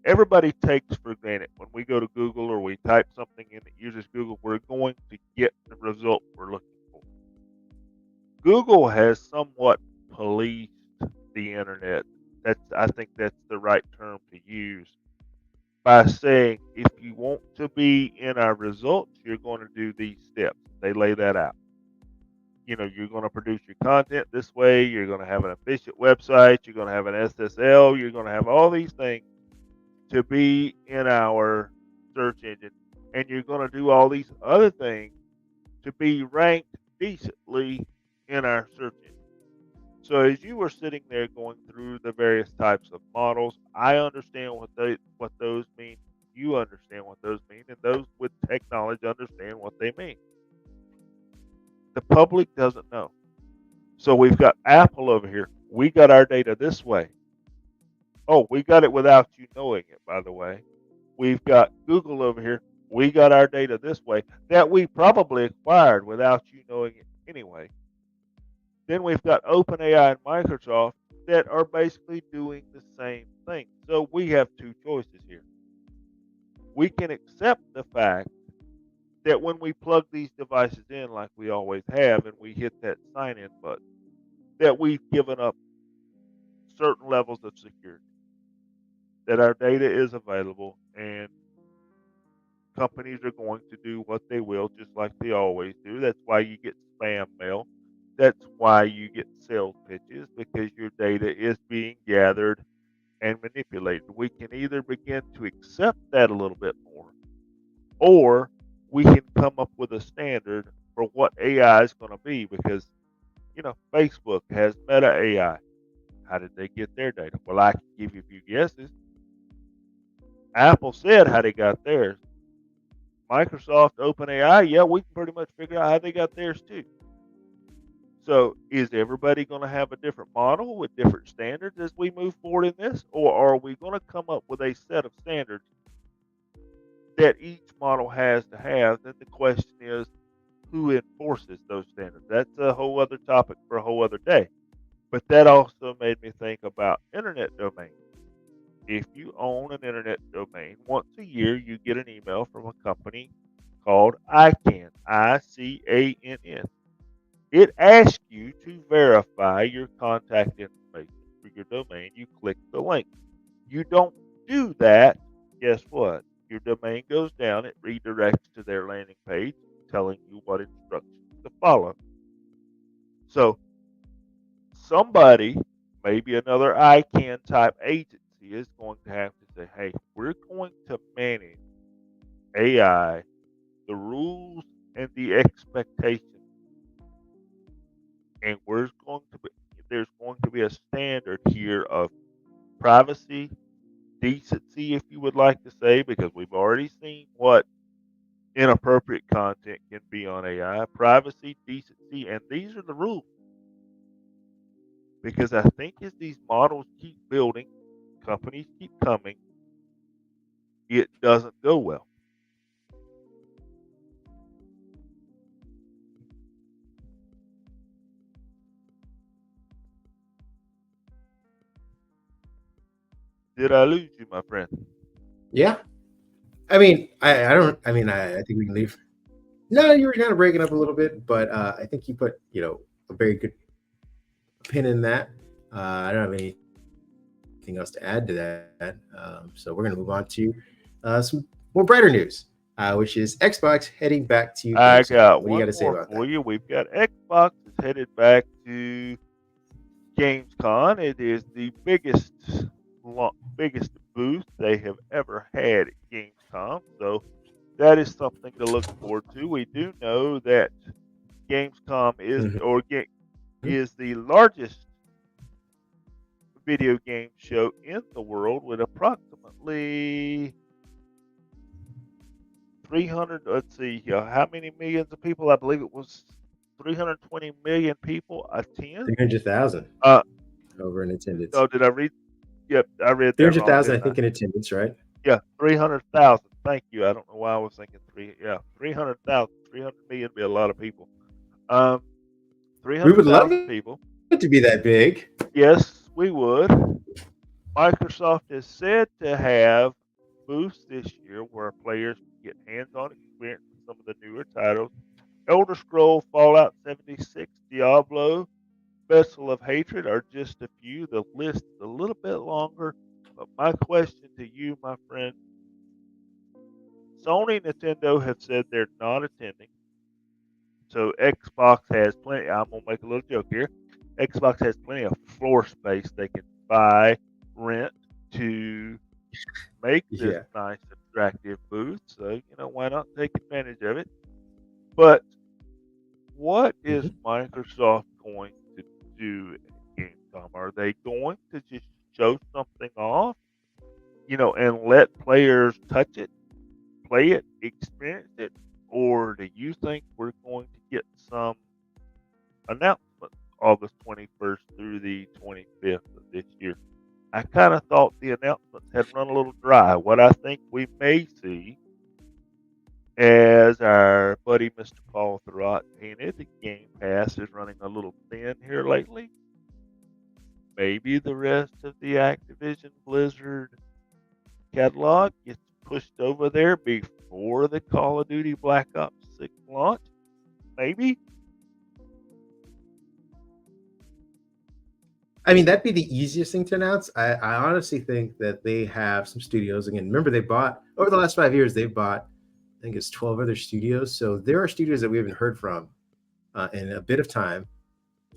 everybody takes for granted when we go to Google or we type something in that uses Google, we're going to get the result we're looking for. Google has somewhat policed the internet. I think that's the right term to use, by saying if you want to be in our results, you're going to do these steps. They lay that out. You're going to produce your content this way. You're going to have an efficient website. You're going to have an SSL. You're going to have all these things to be in our search engine. And you're going to do all these other things to be ranked decently in our search engine. So as you were sitting there going through the various types of models, I understand what those mean. You understand what those mean, and those with tech knowledge understand what they mean. The public doesn't know. So we've got Apple over here. We got our data this way. Oh, we got it without you knowing it, by the way. We've got Google over here. We got our data this way that we probably acquired without you knowing it anyway. Then we've got OpenAI and Microsoft that are basically doing the same thing. So we have two choices here. We can accept the fact that when we plug these devices in like we always have and we hit that sign in button, that we've given up certain levels of security, that our data is available and companies are going to do what they will just like they always do. That's why you get spam mail. That's why you get sales pitches, because your data is being gathered and manipulated. We can either begin to accept that a little bit more, or we can come up with a standard for what AI is going to be, because Facebook has Meta AI. How did they get their data? Well, I can give you a few guesses. Apple said how they got theirs. Microsoft, OpenAI, yeah, we can pretty much figure out how they got theirs too. So is everybody going to have a different model with different standards as we move forward in this? Or are we going to come up with a set of standards that each model has to have? Then the question is, who enforces those standards? That's a whole other topic for a whole other day. But that also made me think about internet domains. If you own an internet domain, once a year you get an email from a company called ICANN, ICANN. It asks you to verify your contact information for your domain. You click the link. You don't do that, guess what? Your domain goes down. It redirects to their landing page telling you what instructions to follow. So somebody, maybe another ICANN type agency, agency is going to have to say, hey, we're going to manage AI, the rules and the expectations, and there's going to be a standard here of privacy, decency, if you would like to say, because we've already seen what inappropriate content can be on AI, privacy, decency, and these are the rules. Because I think as these models keep building, companies keep coming, it doesn't go well. Did I lose you, my friend? Yeah. I mean, I think we can leave. No, you were kind of breaking up a little bit, but I think you put, a very good pin in that. I don't have anything else to add to that. So we're going to move on to some more brighter news, which is Xbox heading back to I Gamescom. got What do you got one to say more about for that? you. We've got Xbox is headed back to Gamescom. It is the biggest booth they have ever had at Gamescom. So that is something to look forward to. We do know that Gamescom is the largest video game show in the world with approximately 300. Let's see, how many millions of people? I believe it was 320 million people attend. 300,000 Uh, over in attendance. oh, did I read? Yep, I read that wrong, 300,000, I didn't I? think, in attendance, right? Yeah, 300,000. Thank you. I don't know why I was thinking three. Yeah, 300,000. 300 million would be a lot of people. Um, We would love 300,000 people. it to be that big. Yes, we would. Microsoft is said to have booths this year where players can get hands-on experience with some of the newer titles. Elder Scroll, Fallout 76, Diablo, Vessel of Hatred are just a few. The list is a little bit longer, but my question to you, my friend, Sony and Nintendo have said they're not attending. So Xbox has plenty. I'm gonna make a little joke here. Xbox has plenty of floor space they can buy, rent to make this Yeah. nice, attractive booth. So why not take advantage of it? But what is Mhm. Microsoft going to do at Gamescom? Are they going to just show something off, and let players touch it, play it, experience it, or do you think we're going to get some announcements August 21st through the 25th of this year? I kind of thought the announcements had run a little dry. What I think we may see, as our buddy Mr. Paul Thurrott painted, the Game Pass is running a little thin here lately. Maybe the rest of the Activision Blizzard catalog gets pushed over there before the Call of Duty Black Ops 6 launch. Maybe. I mean, that'd be the easiest thing to announce. I honestly think that they have some studios. Again, remember, they bought, over the last 5 years, they've bought, I think it's 12 other studios. So there are studios that we haven't heard from in a bit of time,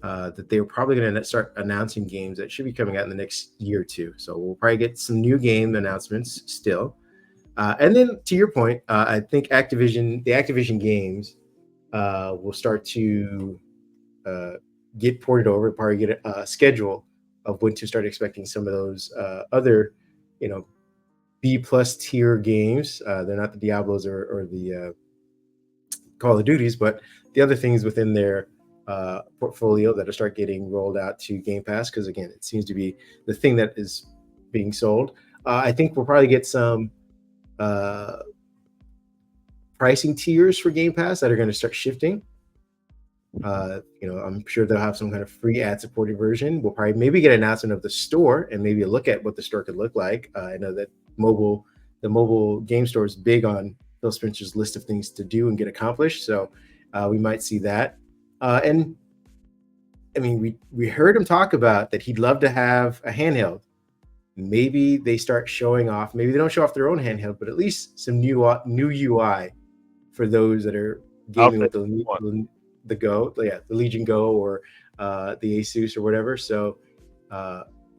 that they were probably going to start announcing games that should be coming out in the next year or two. So we'll probably get some new game announcements still. And then to your point, I think the Activision games will start to uh, get ported over, probably get a schedule of when to start expecting some of those other, you know, B plus tier games. They're not the Diablos or the Call of Duties, but the other things within their portfolio that will start getting rolled out to Game Pass. Because again, it seems to be the thing that is being sold. I think we'll probably get some uh, pricing tiers for Game Pass that are going to start shifting. I'm sure they'll have some kind of free ad-supported version. We'll probably maybe get an announcement of the store and maybe a look at what the store could look like. I know that the mobile game store is big on Phil Spencer's list of things to do and get accomplished. So we might see that. And I mean, we heard him talk about that he'd love to have a handheld. Maybe they start showing off. Maybe they don't show off their own handheld, but at least some new UI for those that are I'll gaming take with one. the Go, yeah, the Legion Go or the Asus or whatever. So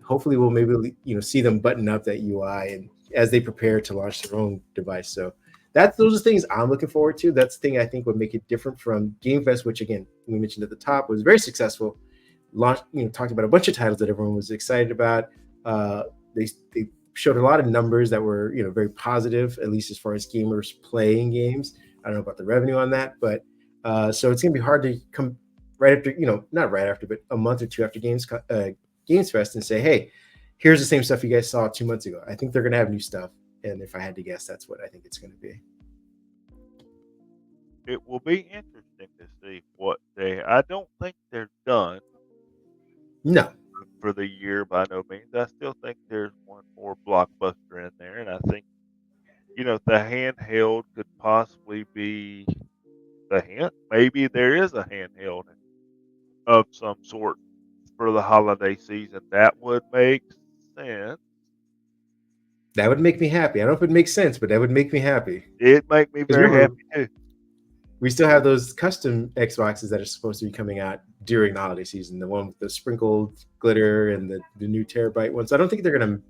hopefully we'll maybe see them button up that UI and as they prepare to launch their own device. So those are things I'm looking forward to. That's the thing I think would make it different from Game Fest, which again we mentioned at the top was very successful. Launched, talked about a bunch of titles that everyone was excited about. Uh, they showed a lot of numbers that were very positive, at least as far as gamers playing games. I don't know about the revenue on that, but so it's gonna be hard to come right after, not right after, but a month or two after Games Fest and say, hey, here's the same stuff you guys saw 2 months ago. I think they're gonna have new stuff, and if I had to guess, that's what I think it's gonna be. It will be interesting to see what I don't think they're done No, for the year by no means. I still think there's one more blockbuster in there, and I think the handheld could possibly be the hint. Maybe there is a handheld of some sort for the holiday season. That would make sense. that would make me happy. I don't know if it makes sense, but that would make me happy. It'd make me Because very remember, happy too. we still have those custom Xboxes that are supposed to be coming out during the holiday season. The one with the sprinkled glitter and the new terabyte ones. I don't think they're going to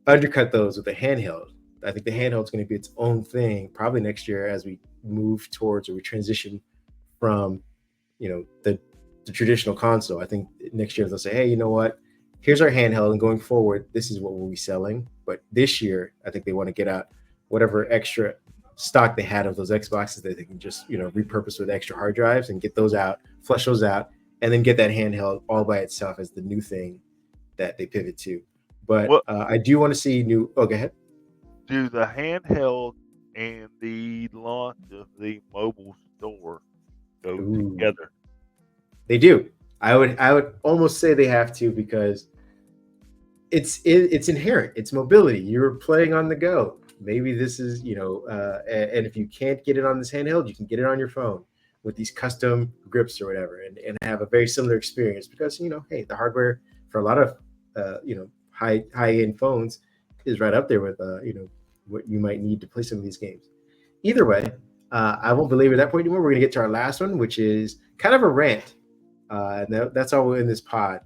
undercut those with a handheld. I think the handheld is going to be its own thing probably next year as we move towards or we transition from, the traditional console. I think next year they'll say, hey, you know what? Here's our handheld, and going forward, this is what we'll be selling. But this year, I think they want to get out whatever extra stock they had of those Xboxes that they can just repurpose with extra hard drives and get those out, flush those out, and then get that handheld all by itself as the new thing that they pivot to. But I do want to see new. Oh, go ahead. Do the handheld and the launch of the mobile store go together? They do. I would almost say they have to, because it's inherent. It's mobility. You're playing on the go. Maybe this is and if you can't get it on this handheld, you can get it on your phone with these custom grips or whatever, and have a very similar experience, because hey, the hardware for a lot of high end phones is right up there with what you might need to play some of these games. Either way, I won't belabor that point anymore. We're going to get to our last one, which is kind of a rant. And that's all in this pod.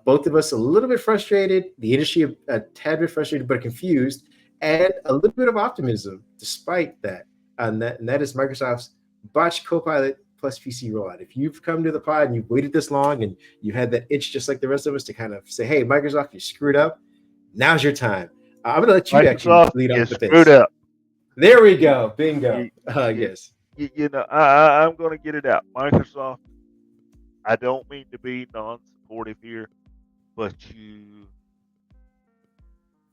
Both of us a little bit frustrated, the industry a tad bit frustrated, but confused, and a little bit of optimism despite that. And that is Microsoft's botched Copilot plus PC rollout. If you've come to the pod and you've waited this long and you had that itch just like the rest of us to kind of say, hey, Microsoft, you screwed up, now's your time. I'm going to let you actually lead off with this. Screwed up. There we go. Bingo. Yes. I'm going to get it out. Microsoft, I don't mean to be non-supportive here, but to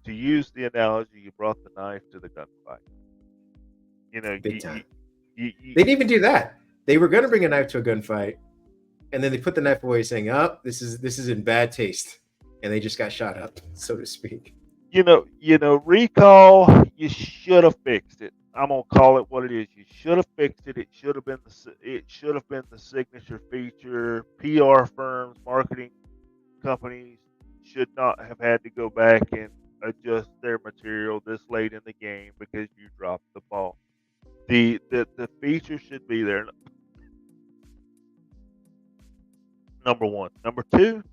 use the analogy, you brought the knife to the gunfight. Big time. They didn't even do that. They were going to bring a knife to a gunfight, and then they put the knife away, saying, "Oh, this is in bad taste," and they just got shot up, so to speak. Recall. You should have fixed it. I'm gonna call it what it is. You should have fixed it. It should have been the signature feature. PR firms, marketing companies should not have had to go back and adjust their material this late in the game because you dropped the ball. The feature should be there. Number one. Number two,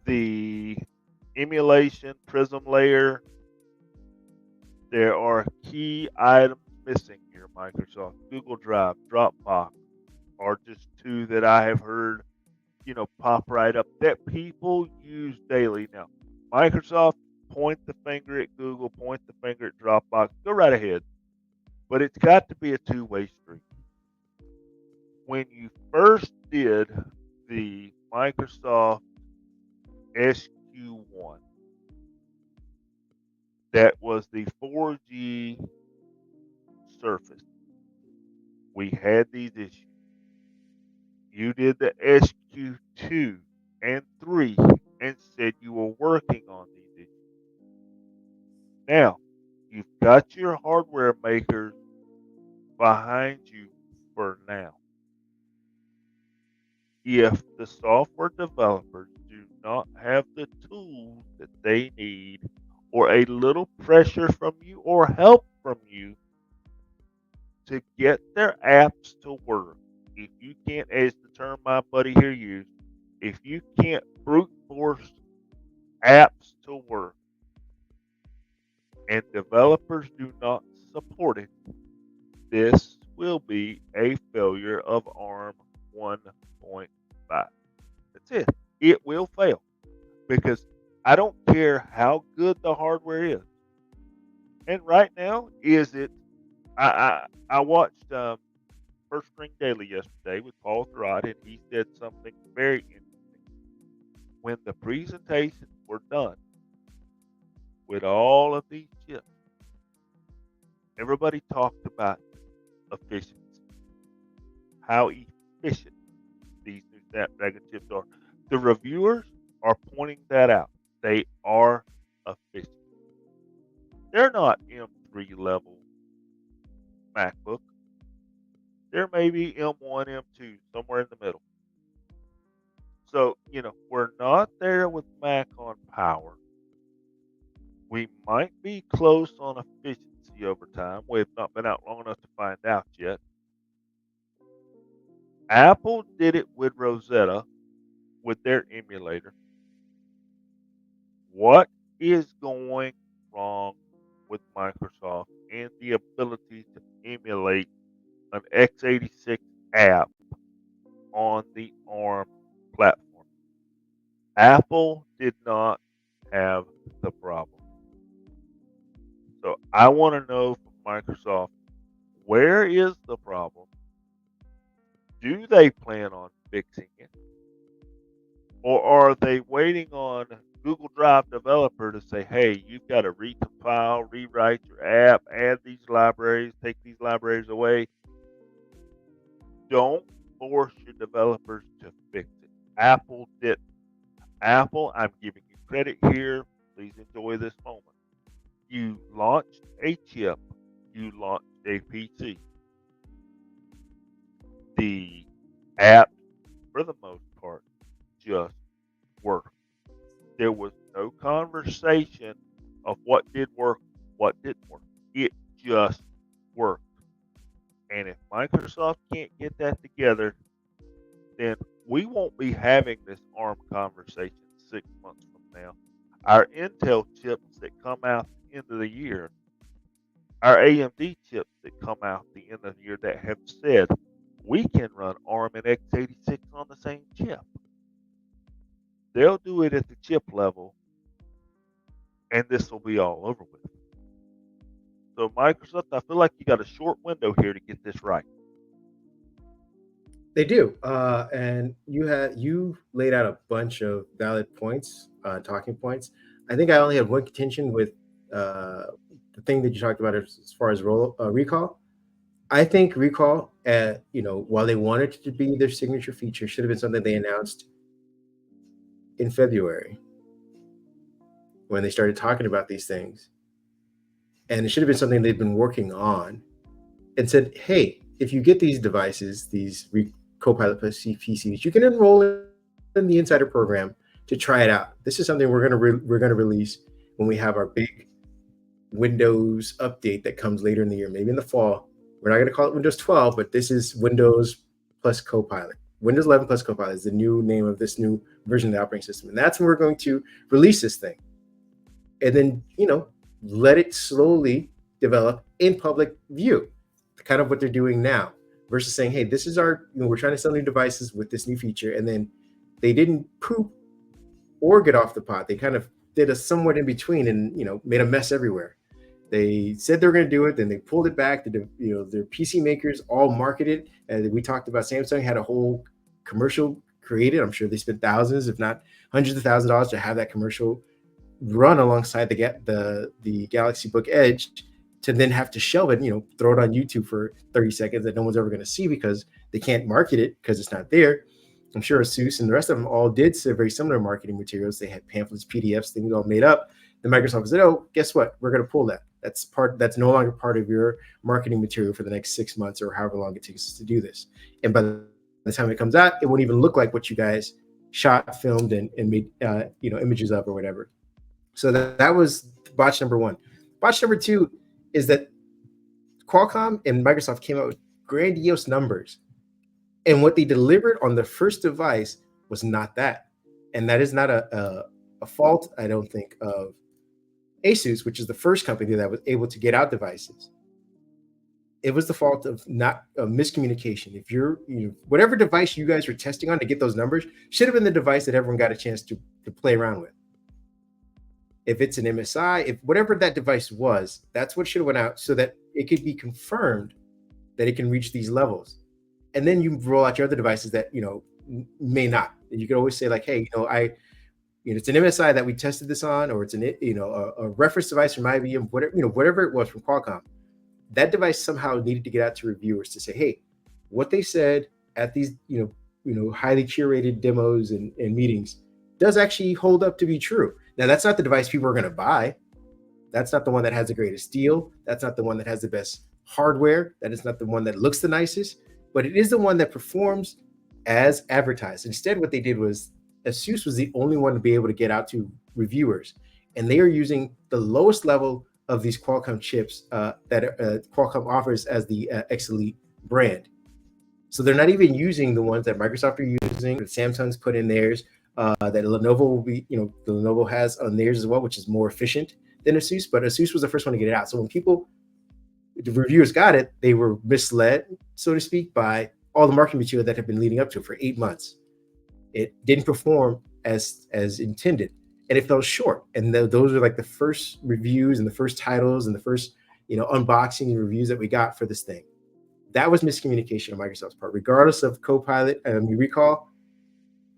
the emulation prism layer. There are key items missing here. Microsoft, Google Drive, Dropbox are just two that I have heard, pop right up that people use daily. Now, Microsoft, point the finger at Google, point the finger at Dropbox, go right ahead. But it's got to be a two-way street. When you first did the Microsoft SQ1, that was the 4G Surface. We had these issues. You did the SQ2 and 3 and said you were working on these issues. Now, you've got your hardware makers behind you for now. If the software developers do not have the tools that they need, or a little pressure from you or help from you to get their apps to work, if you can't, as the term my buddy here used, if you can't brute force apps to work and developers do not support it, this will be a failure of ARM 1.5. That's it. It will fail because I don't care how good the hardware is. And right now, is it? I watched First String Daily yesterday with Paul Thurrott, and he said something very interesting. When the presentations were done with all of these chips, everybody talked about efficiency, how efficient these new Snapdragon chips are. The reviewers are pointing that out. They are efficient. They're not M3 level MacBook. They're maybe M1, M2, somewhere in the middle. So, we're not there with Mac on power. We might be close on efficiency over time. We've not been out long enough to find out yet. Apple did it with Rosetta, with their emulator. What is going wrong with Microsoft and the ability to emulate an x86 app on the ARM platform? Apple did not have the problem. So I want to know from Microsoft, where is the problem? Do they plan on fixing it? Or are they waiting on Google Drive developer to say, hey, you've got to recompile, rewrite your app, add these libraries, take these libraries away? Don't force your developers to fix it. Apple didn't. Apple, I'm giving you credit here. Please enjoy this moment. You launched a chip. You launched a PC. The app, for the most part, just worked. There was no conversation of what did work, what didn't work. It just worked. And if Microsoft can't get that together, then we won't be having this ARM conversation 6 months from now. Our Intel chips that come out at the end of the year, our AMD chips that come out at the end of the year that have said we can run ARM and x86 on the same chip. They'll do it at the chip level, and this will be all over with. So Microsoft, I feel like you got a short window here to get this right. They do, and you laid out a bunch of valid points, talking points. I think I only had one contention with the thing that you talked about as far as recall. I think recall, while they wanted it to be their signature feature, should have been something they announced in February when they started talking about these things, and it should have been something they've been working on, and said, "Hey, if you get these devices, these Copilot PCs, you can enroll in the Insider program to try it out. This is something we're going to release when we have our big Windows update that comes later in the year, maybe in the fall. We're not going to call it Windows 12, but this is Windows plus Copilot. Windows 11 plus Copilot is the new name of this new version of the operating system, and that's when we're going to release this thing, and then let it slowly develop in public view, kind of what they're doing now." Versus saying, hey, this is our, we're trying to sell new devices with this new feature. And then they didn't poop or get off the pot. They kind of did a somewhat in between and, made a mess everywhere. They said they were going to do it. Then they pulled it back. Their PC makers all marketed. And we talked about Samsung had a whole commercial created. I'm sure they spent thousands, if not hundreds of thousands of dollars to have that commercial run alongside the Galaxy Book Edge, to then have to shelve it, throw it on YouTube for 30 seconds that no one's ever going to see because they can't market it because it's not there. I'm sure Asus and the rest of them all did very similar marketing materials. They had pamphlets, PDFs, things all made up. Then Microsoft said, "Oh, guess what? We're going to pull that. That's no longer part of your marketing material for the next 6 months or however long it takes us to do this." And by the time it comes out, it won't even look like what you guys shot, filmed, and made images of or whatever. So that was botch number one. Botch number two is that Qualcomm and Microsoft came out with grandiose numbers, and what they delivered on the first device was not that. And that is not a fault, I don't think, of Asus, which is the first company that was able to get out devices. It was the fault of not miscommunication. If whatever device you guys were testing on to get those numbers should have been the device that everyone got a chance to play around with. If it's an MSI, if whatever that device was, that's what should have went out so that it could be confirmed that it can reach these levels. And then you roll out your other devices that, may not. And you could always say like, hey, it's an MSI that we tested this on, or it's a reference device from IBM, whatever it was from Qualcomm. That device somehow needed to get out to reviewers to say, hey, what they said at these, highly curated demos and meetings does actually hold up to be true. Now, that's not the device people are going to buy. That's not the one that has the greatest deal. That's not the one that has the best hardware. That is not the one that looks the nicest, but it is the one that performs as advertised. Instead, what they did was Asus was the only one to be able to get out to reviewers, and they are using the lowest level of these Qualcomm chips that Qualcomm offers as the X Elite brand. So they're not even using the ones that Microsoft are using, that Samsung's put in theirs, that Lenovo will be, the Lenovo has on theirs as well, which is more efficient than Asus, but Asus was the first one to get it out. So when the reviewers got it, they were misled, so to speak, by all the marketing material that had been leading up to it for 8 months. It didn't perform as intended, and it fell short. And those are like the first reviews and the first titles and the first, unboxing reviews that we got for this thing. That was miscommunication on Microsoft's part. Regardless of Copilot, you recall,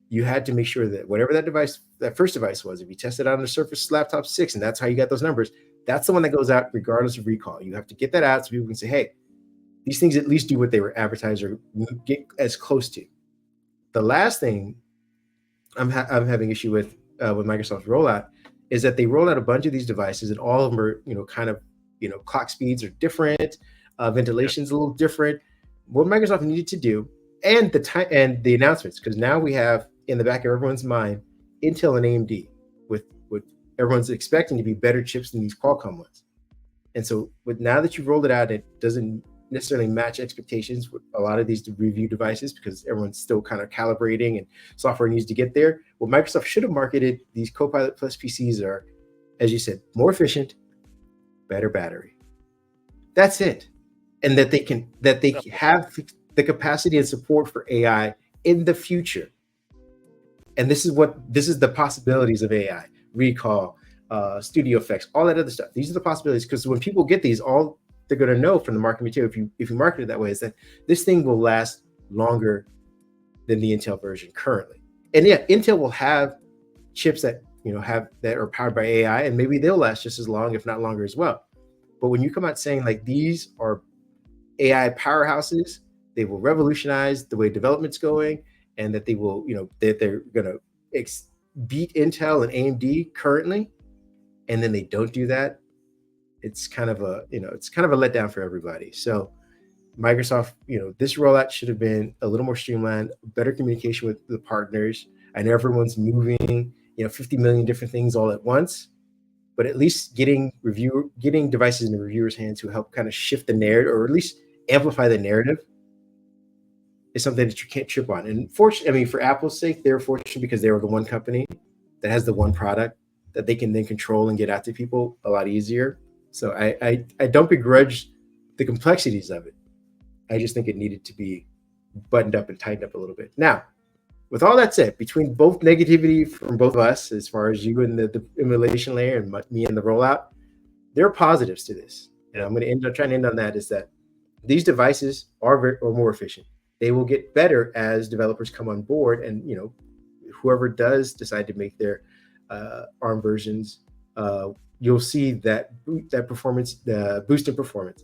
you had to make sure that whatever that first device was, if you tested out on the Surface Laptop 6, and that's how you got those numbers, that's the one that goes out regardless of recall. You have to get that out so people can say, hey, these things at least do what they were advertised or get as close to. The last thing I'm having issue with Microsoft's rollout is that they roll out a bunch of these devices, and all of them are, clock speeds are different, ventilation's a little different. What Microsoft needed to do, and the time and the announcements, because now we have in the back of everyone's mind Intel and AMD with everyone's expecting to be better chips than these Qualcomm ones. And so now that you've rolled it out, it doesn't necessarily match expectations with a lot of these review devices because everyone's still kind of calibrating and software needs to get there. Well, Microsoft should have marketed these Copilot Plus PCs are, as you said, more efficient, better battery. That's it. And that they have the capacity and support for AI in the future. And this is the possibilities of AI, recall, studio effects, all that other stuff. These are the possibilities, because when people get these, all they're going to know from the marketing material, if you market it that way, is that this thing will last longer than the Intel version currently. And yeah, Intel will have chips that that are powered by AI, and maybe they'll last just as long, if not longer as well. But when you come out saying like these are AI powerhouses, they will revolutionize the way development's going, and that they will, that they're going to beat Intel and AMD currently, and then they don't do that, it's kind of a letdown for everybody. So Microsoft, this rollout should have been a little more streamlined, better communication with the partners. I know everyone's moving, 50 million different things all at once, but at least getting devices in the reviewers' hands who help kind of shift the narrative, or at least amplify the narrative, is something that you can't trip on. And fortunately, for Apple's sake, they're fortunate because they were the one company that has the one product that they can then control and get out to people a lot easier. So I don't begrudge the complexities of it. I just think it needed to be buttoned up and tightened up a little bit. Now, with all that said, between both negativity from both of us, as far as you and the emulation layer and me and the rollout, there are positives to this. And I'm going to trying to end on that, is that these devices are more efficient. They will get better as developers come on board, and whoever does decide to make their ARM versions, you'll see that performance, the boost in performance.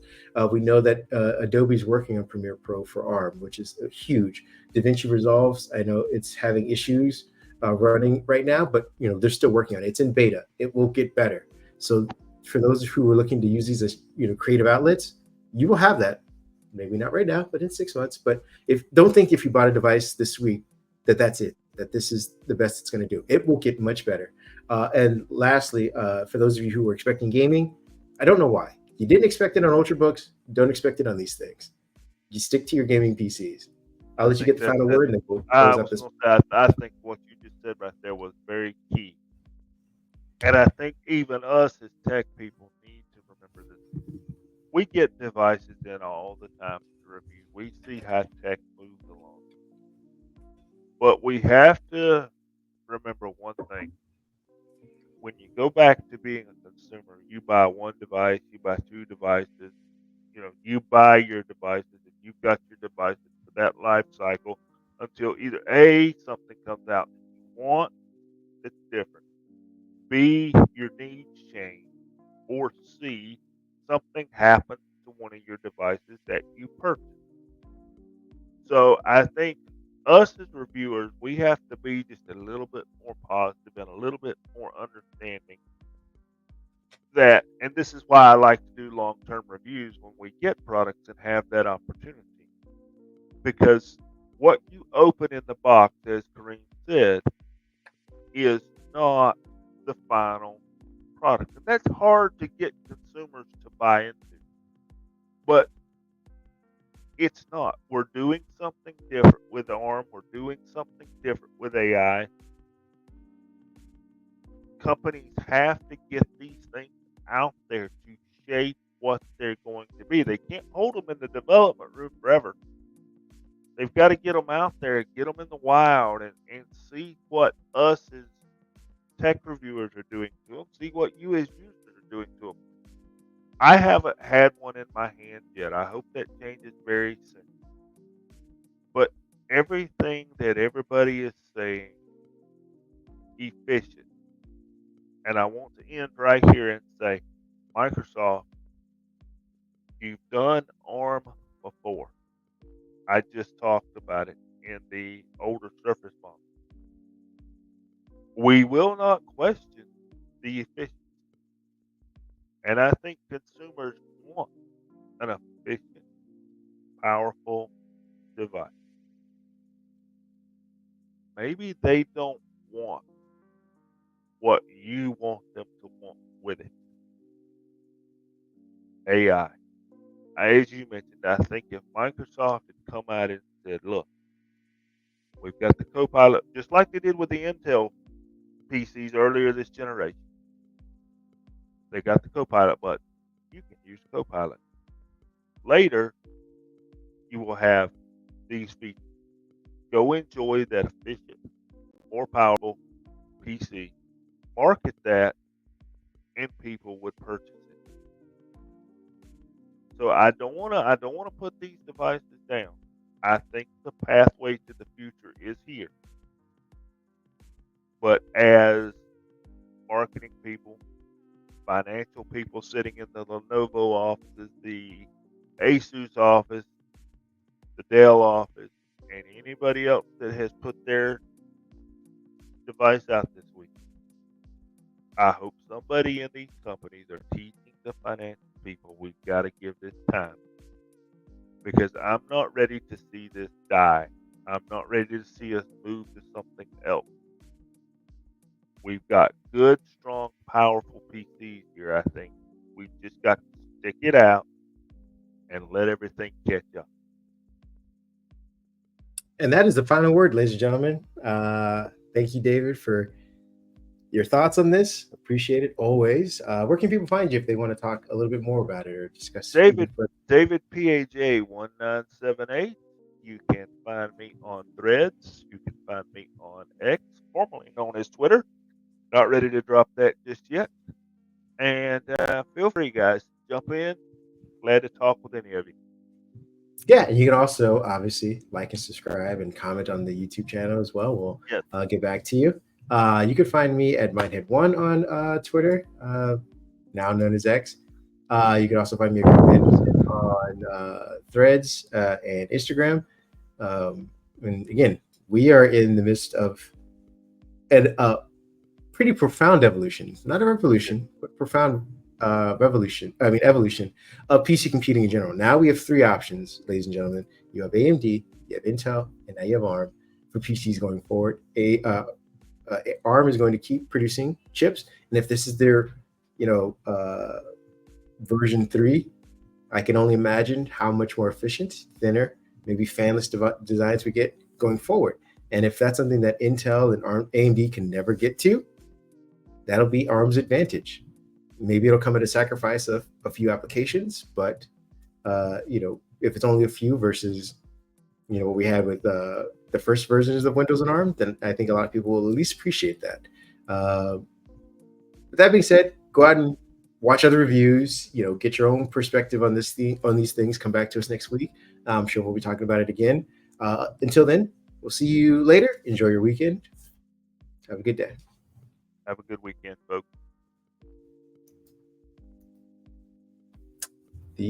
We know that Adobe is working on Premiere Pro for ARM, which is huge. DaVinci Resolves, I know it's having issues running right now, but they're still working on it. It's in beta. It will get better. So for those who are looking to use these as creative outlets, you will have that. Maybe not right now, but in 6 months. But don't think if you bought a device this week that's it, that this is the best it's going to do. It will get much better. And lastly, for those of you who were expecting gaming, I don't know why. You didn't expect it on Ultrabooks, don't expect it on these things. You stick to your gaming PCs. I'll let you get the final word, and then we'll I close out was this. going to say, I think what you just said right there was very key. And I think even us as tech people need to remember this. We get devices in all the time to review. We see how tech moves along. But we have to remember one thing. When you go back to being a consumer, you buy one device, you buy two devices, you buy your devices, and you've got your devices for that life cycle until either A, something comes out that you want that's different, B, your needs change, or C, something happens to one of your devices that you purchased. So I think us as reviewers, we have to be just a little bit more positive and a little bit more understanding that, and this is why I like to do long-term reviews when we get products and have that opportunity. Because what you open in the box, as Kareem said, is not the final product. And that's hard to get consumers to buy into. But it's not. We're doing something different with ARM. We're doing something different with AI. Companies have to get these things out there to shape what they're going to be. They can't hold them in the development room forever. They've got to get them out there, get them in the wild, and see what us as tech reviewers are doing to them, see what you as users are doing to them. I haven't had one in my hand yet. I hope that changes very soon. But everything that everybody is saying, efficient. And I want to end right here and say, Microsoft, you've done ARM before. I just talked about it in the older Surface model. We will not question the efficiency. And I think consumers want an efficient, powerful device. Maybe they don't want what you want them to want with it. AI. As you mentioned, I think if Microsoft had come out and said, look, we've got the Copilot, just like they did with the Intel PCs earlier this generation. They got the Copilot button. You can use Copilot. Later, you will have these features. Go enjoy that efficient, more powerful PC. Market that, and people would purchase it. So I don't want to put these devices down. I think the pathway to the future is here. But as marketing people, financial people sitting in the Lenovo offices, the Asus office, the Dell office, and anybody else that has put their device out this week, I hope somebody in these companies are teaching the financial people we've got to give this time. Because I'm not ready to see this die. I'm not ready to see us move to something else. We've got good, strong, powerful PCs here, I think. We've just got to stick it out and let everything catch up. And that is the final word, ladies and gentlemen. Thank you, David, for your thoughts on this. Appreciate it always. Where can people find you if they want to talk a little bit more about it or discuss? David PAJ 1978. You can find me on Threads. You can find me on X, formerly known as Twitter. Not ready to drop that just yet. And feel free, guys, jump in. Glad to talk with any of you. Yeah, and you can also obviously like and subscribe and comment on the YouTube channel as well. We'll get back to you. You can find me at Mindhead1 on Twitter, now known as X. You can also find me on Threads and Instagram. And again, we are in the midst of a pretty profound evolution, not a revolution, but profound evolution of PC computing in general. Now we have three options, ladies and gentlemen. You have AMD, you have Intel, and now you have ARM for PCs going forward. ARM is going to keep producing chips, and if this is their, version 3, I can only imagine how much more efficient, thinner, maybe fanless designs we get going forward. And if that's something that Intel and AMD can never get to, that'll be ARM's advantage. Maybe it'll come at a sacrifice of a few applications, but if it's only a few versus what we had with the first versions of Windows and ARM, then I think a lot of people will at least appreciate that. With that being said, go out and watch other reviews. Get your own perspective on these things. Come back to us next week. I'm sure we'll be talking about it again. Until then, we'll see you later. Enjoy your weekend. Have a good day. Have a good weekend, folks. The